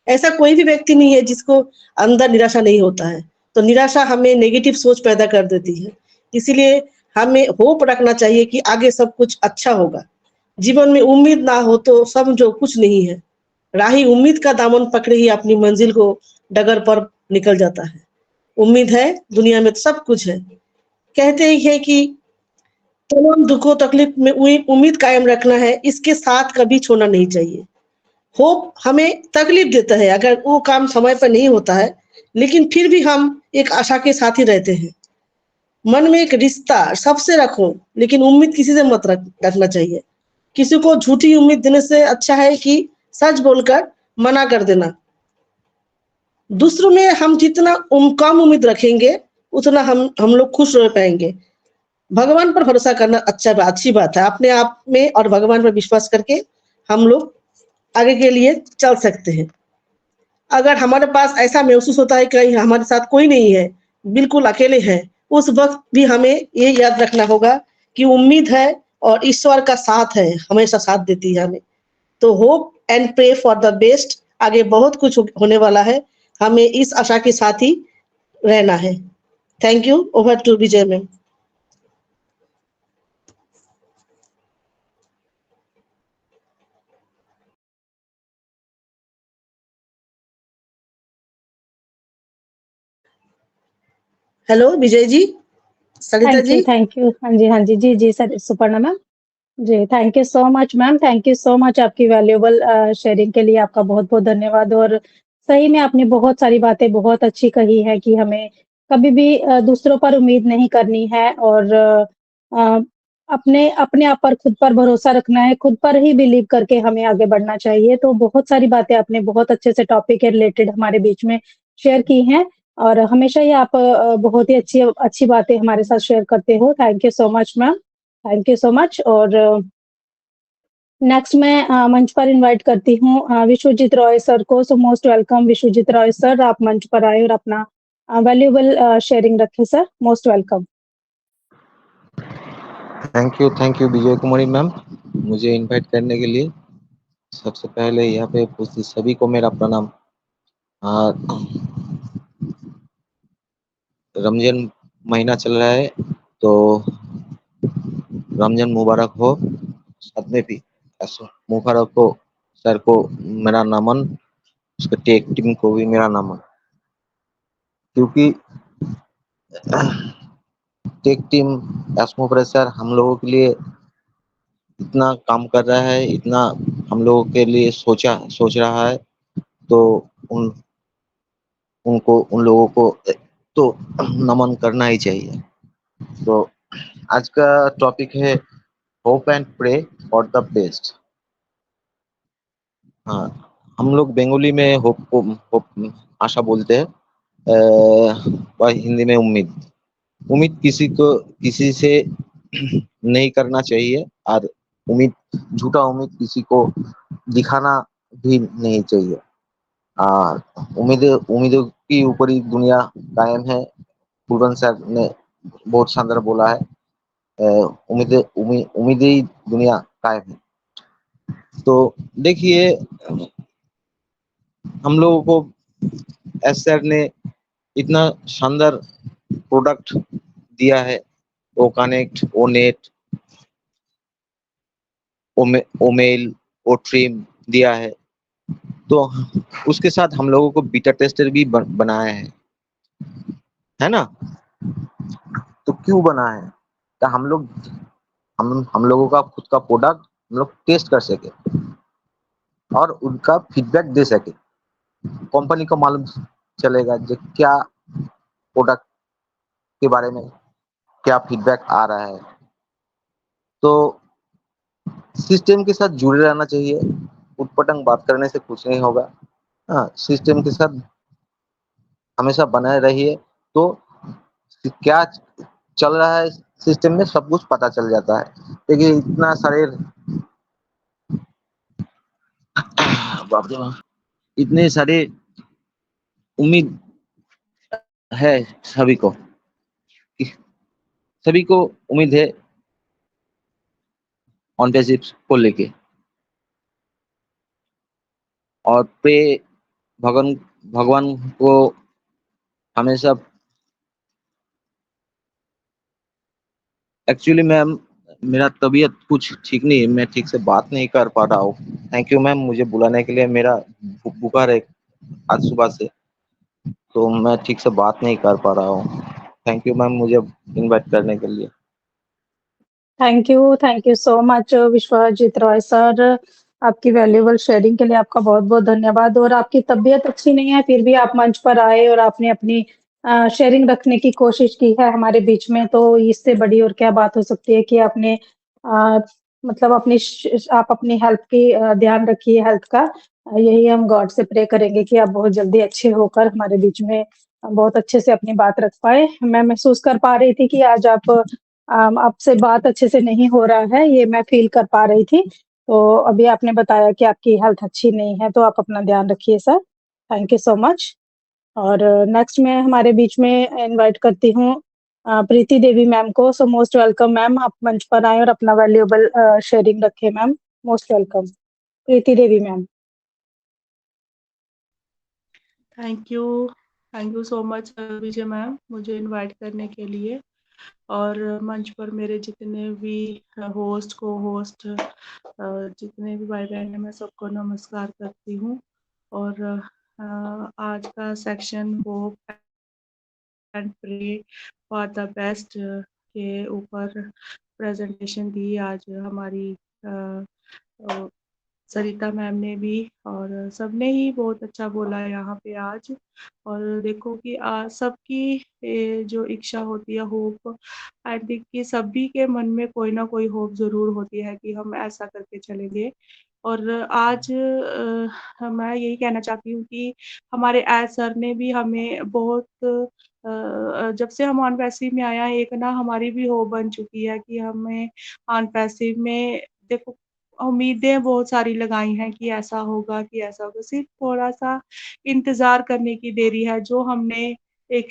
ऐसा कोई भी व्यक्ति नहीं है जिसको अंदर निराशा नहीं होता है। तो निराशा हमें नेगेटिव सोच पैदा कर देती है, इसीलिए हमें होप रखना चाहिए कि आगे सब कुछ अच्छा होगा। जीवन में उम्मीद ना हो तो समझो कुछ नहीं है। राही उम्मीद का दामन पकड़े ही अपनी मंजिल को डगर पर निकल जाता है। उम्मीद है दुनिया में तो सब कुछ है। कहते ही है कि तमाम दुखों तकलीफ में उम्मीद कायम रखना है, इसके साथ कभी छोड़ना नहीं चाहिए। होप हमें तकलीफ देता है अगर वो काम समय पर नहीं होता है, लेकिन फिर भी हम एक आशा के साथ ही रहते हैं। मन में एक रिश्ता सबसे रखो, लेकिन उम्मीद किसी से मत रखना चाहिए। किसी को झूठी उम्मीद देने से अच्छा है कि सच बोलकर मना कर देना। दूसरों में हम जितना कम उम्मीद रखेंगे उतना हम लोग खुश रह पाएंगे। भगवान पर भरोसा करना अच्छी बात है। अपने आप में और भगवान पर विश्वास करके हम लोग आगे के लिए चल सकते हैं। अगर हमारे पास ऐसा महसूस होता है कि हमारे साथ कोई नहीं है, बिल्कुल अकेले हैं, उस वक्त भी हमें ये याद रखना होगा कि उम्मीद है और ईश्वर का साथ है, हमेशा साथ देती है हमें। तो hope and pray for the best. आगे बहुत कुछ होने वाला है, हमें इस आशा के साथ ही रहना है। Thank you. Over to Vijay ma'am. Hello Vijay ji, Sarita ji. Thank you. हाँ जी, हाँ जी। जी, जी सर, सुपर्णा मैम। जी, thank you so much ma'am, thank you so much आपकी वैल्यूएबल शेयरिंग के लिए आपका बहुत-बहुत धन्यवाद। और सही में आपने बहुत सारी बातें बहुत अच्छी कही है कि हमें कभी भी दूसरों पर उम्मीद नहीं करनी है और अपने अपने आप पर खुद पर भरोसा रखना है, खुद पर ही बिलीव करके हमें आगे बढ़ना चाहिए। तो बहुत सारी बातें आपने बहुत अच्छे से टॉपिक के रिलेटेड हमारे बीच में शेयर की हैं और हमेशा ही आप बहुत ही अच्छी अच्छी बातें हमारे साथ शेयर करते हो। Thank you so much ma'am, thank you so much. और नेक्स्ट मैं मंच पर इनवाइट करती हूँ विश्वजीत रॉय सर को। So most welcome Vishwajit Roy sir, आप मंच पर आए और अपना वैल्यूएबल शेयरिंग रखें sir. Most welcome. Thank you Vijay Kumari ma'am, मुझे इनवाइट करने के लिए। सबसे पहले यहाँ पे उपस्थित सभी को मेरा प्रणाम। आ, रमजान महीना चल रहा है तो रमजान मुबारक हो। साथ में भी मुबारक हो सर को मेरा नमन, उसके टेक टीम को भी मेरा नमन, क्योंकि टेक टीम एस्मो प्रेशर हम लोगों के लिए इतना काम कर रहा है, इतना हम लोगों के लिए सोच रहा है, तो उन लोगों को तो नमन करना ही चाहिए। तो आज का टॉपिक है hope and pray for the best. हाँ, हम लोग बंगाली में होप आशा बोलते हैं, और हिंदी में उम्मीद किसी से नहीं करना चाहिए, और झूठा उम्मीद किसी को दिखाना भी नहीं चाहिए। और उम्मीदों के ऊपर ही दुनिया कायम है। कुलवंत सर ने बहुत शानदार बोला है, उम्मीद ही दुनिया कायम है। तो देखिए, हम लोगों को एस सर ने इतना शानदार प्रोडक्ट दिया है, ओ कनेक्ट, ओ नेट, ओ मेल, ओ ट्रिम दिया है। तो उसके साथ हम लोगों को बीटा टेस्टर भी बनाया है ना। तो क्यों बना है? तो हम लोगों का खुद का प्रोडक्ट हम लोग टेस्ट कर सके और उनका फीडबैक दे सके। कंपनी को मालूम चलेगा जो क्या प्रोडक्ट के बारे में क्या फीडबैक आ रहा है। तो सिस्टम के साथ जुड़े रहना चाहिए, उटपटांग बात करने से कुछ नहीं होगा। हाँ, सिस्टम के साथ हमेशा बनाए रहिए, तो क्या चल रहा है सिस्टम में सब कुछ पता चल जाता है। देखिए, इतना सारे बाप रे बाप, इतने सारे उम्मीद है सभी को उम्मीद है ऑनरशिप को लेके, और पे भगवान को हमेशा। एक्चुअली मैम, मेरा तबीयत कुछ ठीक नहीं है, मैं ठीक से बात नहीं कर पा रहा हूँ। थैंक यू मैम मुझे बुलाने के लिए। मेरा बुखार है आज सुबह से, तो मैं ठीक से बात नहीं कर पा रहा हूँ। थैंक यू मैम मुझे इनवाइट करने के लिए। Thank you so much Vishwajit Roy sir, आपकी वैल्यूएबल शेयरिंग के लिए आपका बहुत-बहुत धन्यवाद। और आपकी तबीयत अच्छी नहीं है, फिर भी आप मंच पर आए और आपने अपनी शेयरिंग रखने की कोशिश की है हमारे बीच में, तो इससे बड़ी और क्या बात हो सकती है कि आपने मतलब आप अपनी हेल्थ की ध्यान रखिए, हेल्थ का। यही हम गॉड से प्रे करेंगे कि आप बहुत जल्दी अच्छे होकर हमारे बीच में बहुत अच्छे से अपनी बात रख पाए। मैं महसूस कर पा रही थी कि आज आपसे बात अच्छे से नहीं हो रहा है, ये मैं फ़ील कर पा रही थी। तो अभी आपने बताया कि आपकी हेल्थ अच्छी नहीं है, तो आप अपना ध्यान रखिए sir. Thank you so much. और नेक्स्ट मैं हमारे बीच में इनवाइट करती हूँ प्रीति देवी मैम को। सो मोस्ट वेलकम मैम, आप मंच पर आए और अपना वैल्यूएबल शेयरिंग रखें ma'am. Most welcome Preeti Devi ma'am. Thank you so much Vijay ma'am, मुझे इनवाइट करने के लिए। और मंच पर मेरे जितने भी होस्ट को होस्ट जितने भी भाई बहन हैं, मैं सबको नमस्कार करती हूँ। और आज का section hope and pray for the best के ऊपर प्रेजेंटेशन दी आज हमारी सरिता मैम ने भी, और सबने ही बहुत अच्छा बोला यहाँ पे आज। और देखो कि सबकी जो इच्छा होती है, होप, आई थिंक कि सभी के मन में कोई ना कोई होप ज़रूर होती है कि हम ऐसा करके चलेंगे। और आज मैं यही कहना चाहती हूँ कि हमारे एज सर ने भी हमें बहुत जब से हम ऑन पैसिव में आया, एक ना हमारी भी होप बन चुकी है कि हमें ऑन पैसिव में देखो उम्मीदें बहुत सारी लगाई हैं कि ऐसा होगा, कि ऐसा होगा। सिर्फ थोड़ा-सा इंतज़ार करने की देरी है। जो हमने एक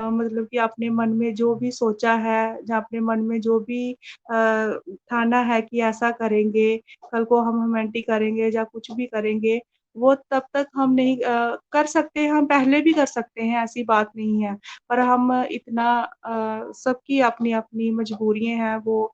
मतलब कि अपने मन में जो भी सोचा है, या अपने मन में जो भी ठाना है कि ऐसा करेंगे, कल को हम हमेंटी करेंगे या कुछ भी करेंगे, वो तब तक हम नहीं कर सकते हैं, हम पहले भी कर सकते हैं, ऐसी बात नहीं है। पर हम इतना सबकी अपनी-अपनी मजबूरियाँ हैं, वो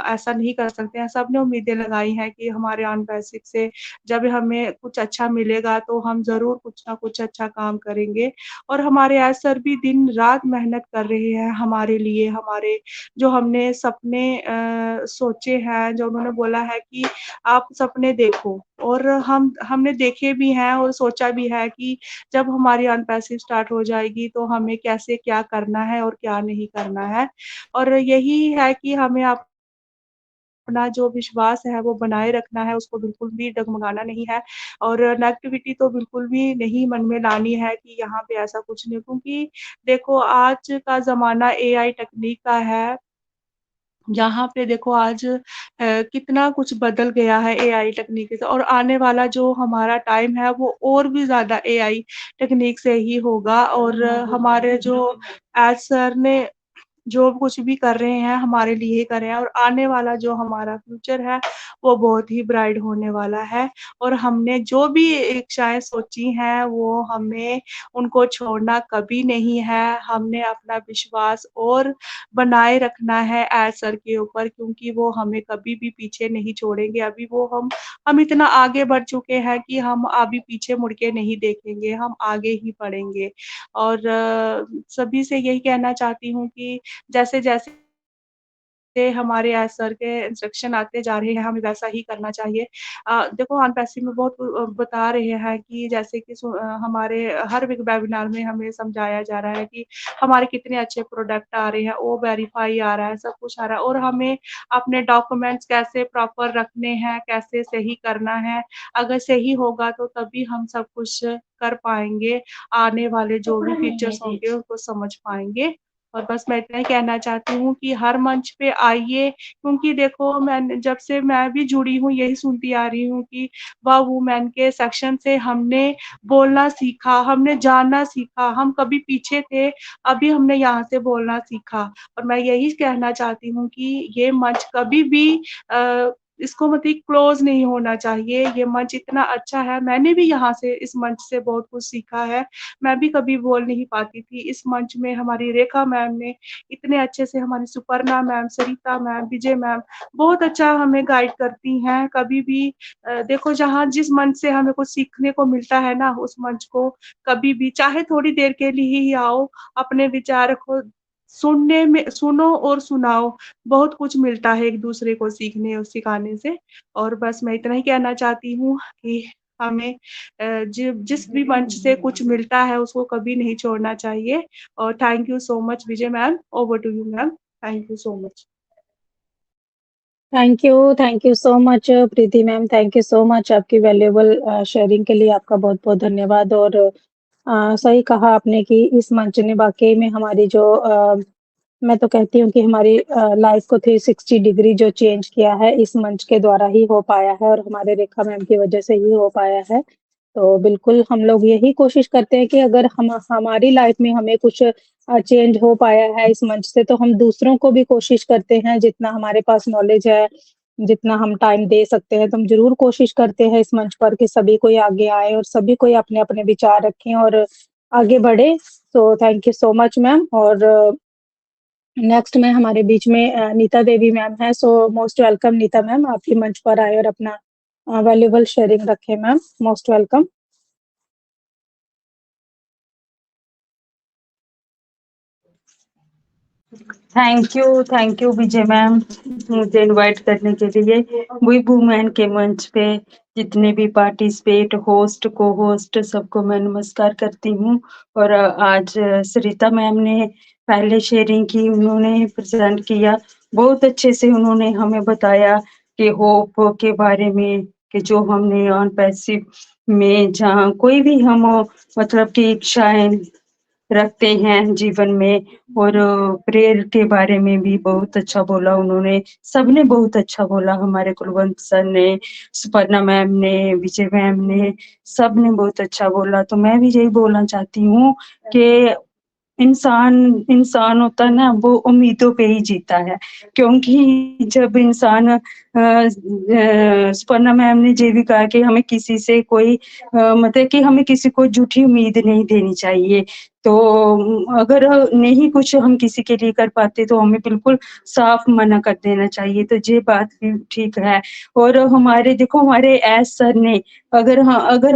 ऐसा नहीं कर सकते हैं। सबने उम्मीदें लगाई हैं कि हमारे ऑन बेसिक से जब हमें कुछ अच्छा मिलेगा, तो हम ज़रूर कुछ ना कुछ अच्छा काम करेंगे। और हमारे एज सर भी दिन-रात मेहनत कर रहे हैं हमारे लिए, हमारे जो हमने सपने सोचे हैं, जो उन्होंने बोला है कि आप सपने देखो, और हमने देखे भी हैं और सोचा भी है कि जब हमारी ऑन पैसिव स्टार्ट हो जाएगी, तो हमें कैसे क्या करना है और क्या नहीं करना है। और यही है कि हमें अपना जो विश्वास है वो बनाए रखना है, उसको बिल्कुल भी डगमगाना नहीं है, और नेगेटिविटी तो बिल्कुल भी नहीं मन में लानी है कि यहाँ पे ऐसा कुछ नहीं, क्योंकि देखो आज का ज़माना एआई टेक्नीक का है। यहाँ पे देखो आज कितना कुछ बदल गया है एआई टेक्नीक से, और आने वाला जो हमारा टाइम है वो और भी ज़्यादा एआई टेक्नीक से ही होगा। और हमारे जो एज सर ने जो कुछ भी कर रहे हैं, हमारे लिए ही कर रहे हैं, और आने वाला जो हमारा फ्यूचर है, वो बहुत ही ब्राइट होने वाला है। और हमने जो भी इच्छाएँ सोची हैं, वो हमें उनको छोड़ना कभी नहीं है। हमने अपना विश्वास और बनाए रखना है एज सर के ऊपर, क्योंकि वो हमें कभी भी पीछे नहीं छोड़ेंगे। अभी वो हम इतना आगे बढ़ चुके हैं कि हम अभी पीछे मुड़ के नहीं देखेंगे, हम आगे ही बढ़ेंगे। और सभी से यही कहना चाहती हूँ कि जैसे-जैसे हमारे एज सर के इंस्ट्रक्शन आते जा रहे हैं, हमें वैसा ही करना चाहिए। देखो ऑन पैसिव में बहुत बता रहे हैं कि जैसे कि हमारे हर वेबिनार में हमें समझाया जा रहा है कि हमारे कितने अच्छे प्रोडक्ट आ रहे हैं, वो वेरीफाई आ रहा है, सब कुछ आ रहा है, और हमें अपने डॉक्यूमेंट्स कैसे प्रॉपर रखने हैं, कैसे सही करना है। अगर सही होगा तो तभी हम सब कुछ कर पाएँगे, आने वाले जो भी फीचर्स होंगे उनको समझ पाएँगे। और बस मैं इतना ही कहना चाहती हूँ कि हर मंच पे आइए, क्योंकि देखो जब से मैं भी जुड़ी हूँ, यही सुनती आ रही हूँ कि व वुमेन के सेक्शन से हमने बोलना सीखा, हमने जानना सीखा, हम कभी पीछे थे, अभी हमने यहाँ से बोलना सीखा। और मैं यही कहना चाहती हूँ कि ये मंच कभी भी इसको मतलब क्लोज़ नहीं होना चाहिए, ये मंच इतना अच्छा है, मैंने भी यहाँ से इस मंच से बहुत कुछ सीखा है। मैं भी कभी बोल नहीं पाती थी, इस मंच में हमारी रेखा मैम ने इतने अच्छे से, हमारी सुपर्णा मैम, सरिता मैम, विजय मैम बहुत अच्छा हमें गाइड करती हैं। कभी भी देखो जहाँ जिस मंच से हमें कुछ सीखने को मिलता है ना, उस मंच को कभी भी चाहे थोड़ी देर के लिए ही आओ, अपने विचार को सुनो और सुनाओ, बहुत कुछ मिलता है एक-दूसरे को सीखने और सिखाने से। और बस मैं इतना ही कहना चाहती हूँ कि हमें जिस भी मंच से कुछ मिलता है उसको कभी नहीं छोड़ना चाहिए। और thank you so much Vijay ma'am, over to you ma'am, thank you so much. Thank you so much Preeti ma'am, thank you so much आपकी वैल्यूएबल शेयरिंग के लिए आपका बहुत-बहुत धन्यवाद। और सही कहा आपने कि इस मंच ने वाक़ई में हमारी जो मैं तो कहती हूँ कि हमारी लाइफ़ को 360 डिग्री जो चेंज किया है, इस मंच के द्वारा ही हो पाया है और हमारे रेखा मैम की वजह से ही हो पाया है। तो बिल्कुल हम लोग यही कोशिश करते हैं कि अगर हम हमारी लाइफ़ में हमें कुछ चेंज हो पाया है इस मंच से, तो हम दूसरों को भी कोशिश करते हैं, जितना हमारे पास नॉलेज है, जितना हम टाइम दे सकते हैं, तो हम ज़रूर कोशिश करते हैं इस मंच पर कि सभी कोई आगे आए और सभी कोई अपने-अपने विचार रखें और आगे बढ़े। तो thank you so much ma'am. और नेक्स्ट में हमारे बीच में नीता देवी मैम हैं, so most welcome Neeta ma'am, आपकी मंच पर आए और अपना वैल्यूएबल शेयरिंग रखें ma'am, most welcome. Thank you Vijay ma'am मुझे इनवाइट करने के लिए। वी वुमेन के मंच पे जितने भी पार्टिसिपेट, होस्ट, को होस्ट, सबको मैं नमस्कार करती हूँ। और आज सरिता मैम ने पहले शेयरिंग की, उन्होंने प्रेजेंट किया, बहुत अच्छे से उन्होंने हमें बताया कि होप के बारे में, कि जो हमने ऑन पैसिव में जहाँ कोई भी हम मतलब की इच्छाएं रखते हैं जीवन में, और प्रेयर के बारे में भी बहुत अच्छा बोला उन्होंने, सबने बहुत अच्छा बोला, हमारे कुलवंत सर ने, सुपर्णा मैम ने, विजय मैम ने, सबने बहुत अच्छा बोला। तो मैं भी यही बोलना चाहती हूँ कि इंसान इंसान होता है ना, वो उम्मीदों पे ही जीता है। क्योंकि जब इंसान सुपर्णा मैम ने ये भी कहा कि हमें किसी से कोई मतलब कि हमें किसी को झूठी उम्मीद नहीं देनी चाहिए। तो अगर नहीं कुछ हम किसी के लिए कर पाते तो हमें बिल्कुल साफ मना कर देना चाहिए। तो ये बात भी ठीक है। और हमारे देखो, हमारे एस सर ने अगर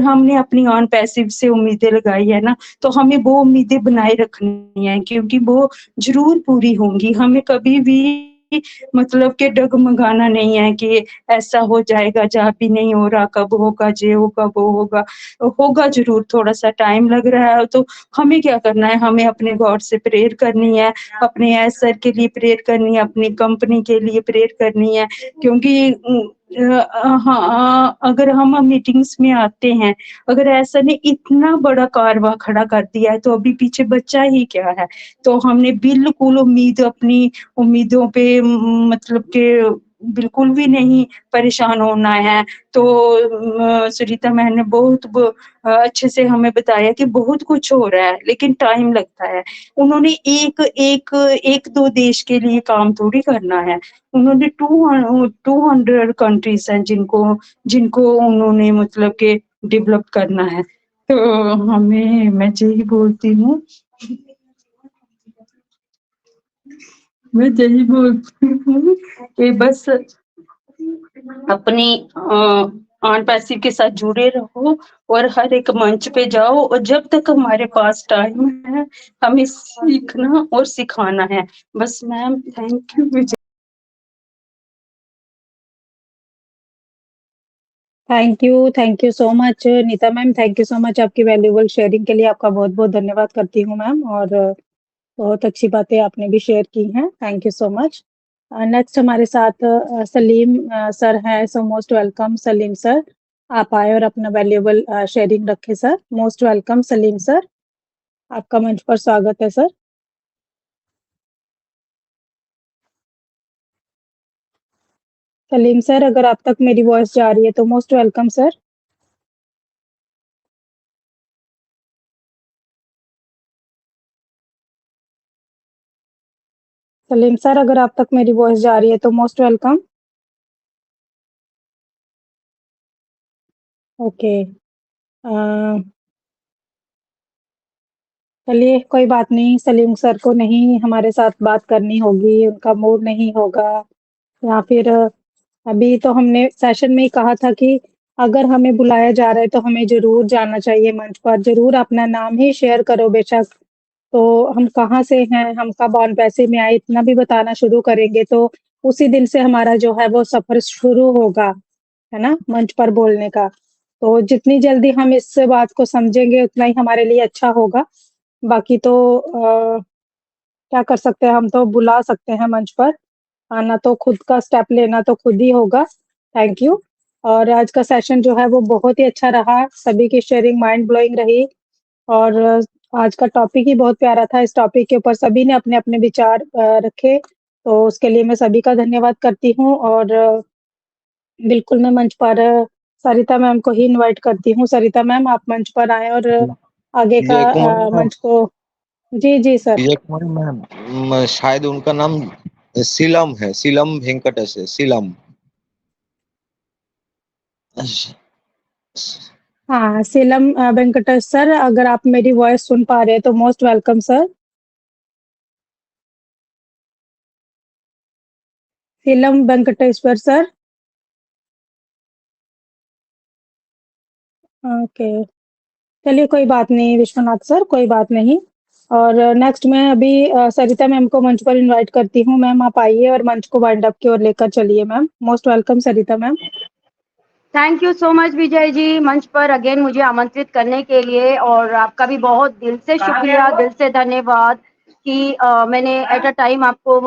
हमने अपनी ऑन पैसिव से उम्मीदें लगाई है ना, तो हमें वो उम्मीदें बनाए रखनी है, क्योंकि वो ज़रूर पूरी होंगी। हमें कभी भी मतलब कि डगमगाना नहीं है कि ऐसा हो जाएगा, जहाँ भी नहीं हो रहा, कब होगा, ये होगा, वो होगा। होगा ज़रूर, थोड़ा-सा टाइम लग रहा है, तो हमें क्या करना है, हमें अपने गॉड से प्रेयर करनी है, अपने एस सर के लिए प्रेयर करनी है, अपनी कंपनी के लिए प्रेयर करनी है। क्योंकि हाँ, अगर हम मीटिंग्स में आते हैं, अगर ऐसा ने इतना बड़ा कारवां खड़ा कर दिया है, तो अभी पीछे बचा ही क्या है। तो हमने बिल्कुल अपनी उम्मीदों पे मतलब कि बिल्कुल भी नहीं परेशान होना है। तो सुनीता मैम ने बहुत अच्छे से हमें बताया कि बहुत कुछ हो रहा है, लेकिन टाइम लगता है। उन्होंने एक दो देश के लिए काम थोड़ी करना है। उन्होंने 200 कंट्रीज हैं जिनको जिनको उन्होंने मतलब कि डेवलप करना है। तो मैं यही बोलती हूँ, मैं यही बोलती हूँ कि बस अपनी ऑन पैसिव के साथ जुड़े रहो और हर एक मंच पे जाओ, और जब तक हमारे पास टाइम है हमें सीखना और सिखाना है। बस ma'am, thank you. Thank you so much Neeta ma'am, thank you so much आपकी वैल्यूएबल शेयरिंग के लिए आपका बहुत-बहुत धन्यवाद करती हूँ मैम। और बहुत अच्छी बातें आपने भी शेयर की हैं, thank you so much. Next हमारे साथ सलीम सर हैं, so most welcome Salim sir, आप आए और अपना वैल्यूएबल शेयरिंग रखें sir, most welcome Salim sir, आपका मंच पर स्वागत है सर। सलीम सर, अगर आप तक मेरी वॉइस जा रही है तो most welcome sir. Salim sir, अगर आप तक मेरी वॉइस जा रही है तो मोस्ट वेलकम। ओके, चलिए कोई बात नहीं, सलीम सर को नहीं हमारे साथ बात करनी होगी, उनका मूड नहीं होगा, या फिर अभी तो हमने सेशन में ही कहा था कि अगर हमें बुलाया जा रहा है तो हमें ज़रूर जाना चाहिए मंच पर, ज़रूर अपना नाम ही शेयर करो बेशक। तो हम कहाँ से हैं, हम कब ऑन पैसे में आए, इतना भी बताना शुरू करेंगे तो उसी दिन से हमारा जो है वो सफ़र शुरू होगा, है ना? मंच पर बोलने का। तो जितनी जल्दी हम इस बात को समझेंगे उतना ही हमारे लिए अच्छा होगा। बाकी तो क्या कर सकते हैं, हम तो बुला सकते हैं मंच पर। आना तो खुद का स्टेप लेना तो खुद ही होगा। Thank you. और आज का सेशन जो है वो बहुत ही अच्छा रहा, सभी की शेयरिंग माइंड ब्लोइंग रही और आज का टॉपिक ही बहुत प्यारा था। इस टॉपिक के ऊपर सभी ने अपने-अपने विचार रखे, तो उसके लिए मैं सभी का धन्यवाद करती हूँ और बिल्कुल मैं मंच पर सरिता मैम को ही इनवाइट करती हूँ। सरिता मैम आप मंच पर आएँ और आगे का विजय कुमारी मैम, मंच को जी, जी सर। विजय कुमारी मैम, शायद उनका नाम सीलम है, सीलम वेंकटेश है, सीलम। हाँ, सीलम वेंकटेश सर अगर आप मेरी वॉइस सुन पा रहे हैं तो most welcome sir. Seelam Venkateshwar sir. Okay, चलिए कोई बात नहीं विश्वनाथ सर, कोई बात नहीं। और नेक्स्ट मैं अभी सरिता मैम को मंच पर इनवाइट करती हूँ। मैम आप आइए और मंच को वाइंड अप की ओर लेकर चलिए ma'am. Most welcome Sarita ma'am. Thank you so much Vijay ji, मंच पर अगेन मुझे आमंत्रित करने के लिए, और आपका भी बहुत दिल से शुक्रिया, दिल से धन्यवाद कि मैंने एट अ टाइम आपको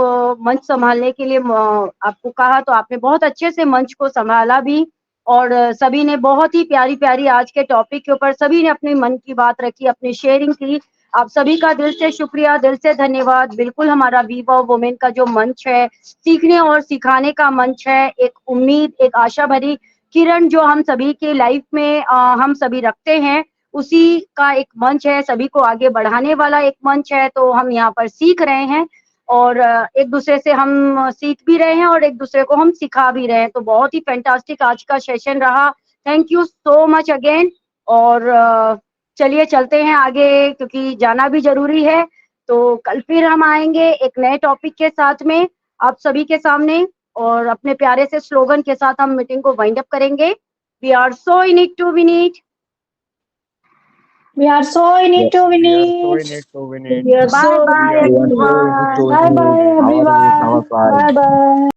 मंच संभालने के लिए आपको कहा, तो आपने बहुत अच्छे से मंच को संभाला भी, और सभी ने बहुत ही प्यारी-प्यारी आज के टॉपिक के ऊपर सभी ने अपने मन की बात रखी, अपनी शेयरिंग की। आप सभी का दिल से शुक्रिया, दिल से धन्यवाद। बिल्कुल हमारा वी वॉव वुमेन का जो मंच है, सीखने और सिखाने का मंच है, एक उम्मीद, एक आशा भरी किरण जो हम सभी के लाइफ में हम सभी रखते हैं, उसी का एक मंच है, सभी को आगे बढ़ाने वाला एक मंच है। तो हम यहाँ पर सीख रहे हैं और एक दूसरे से हम सीख भी रहे हैं और एक दूसरे को हम सिखा भी रहे हैं। तो बहुत ही फैंटास्टिक आज का सेशन रहा। Thank you so much again. और चलिए चलते हैं आगे क्योंकि जाना भी जरूरी है। तो कल फिर हम आएंगे एक नए टॉपिक के साथ में आप सभी के सामने, और अपने प्यारे से स्लोगन के साथ हम मीटिंग को वाइंड अप करेंगे। We are so in it to win it. We are so in it to win We are so in it. it to win it. We are bye so We bye are We are so so in in it it to to everyone. win Bye it. bye win. Our everyone. side. Bye bye.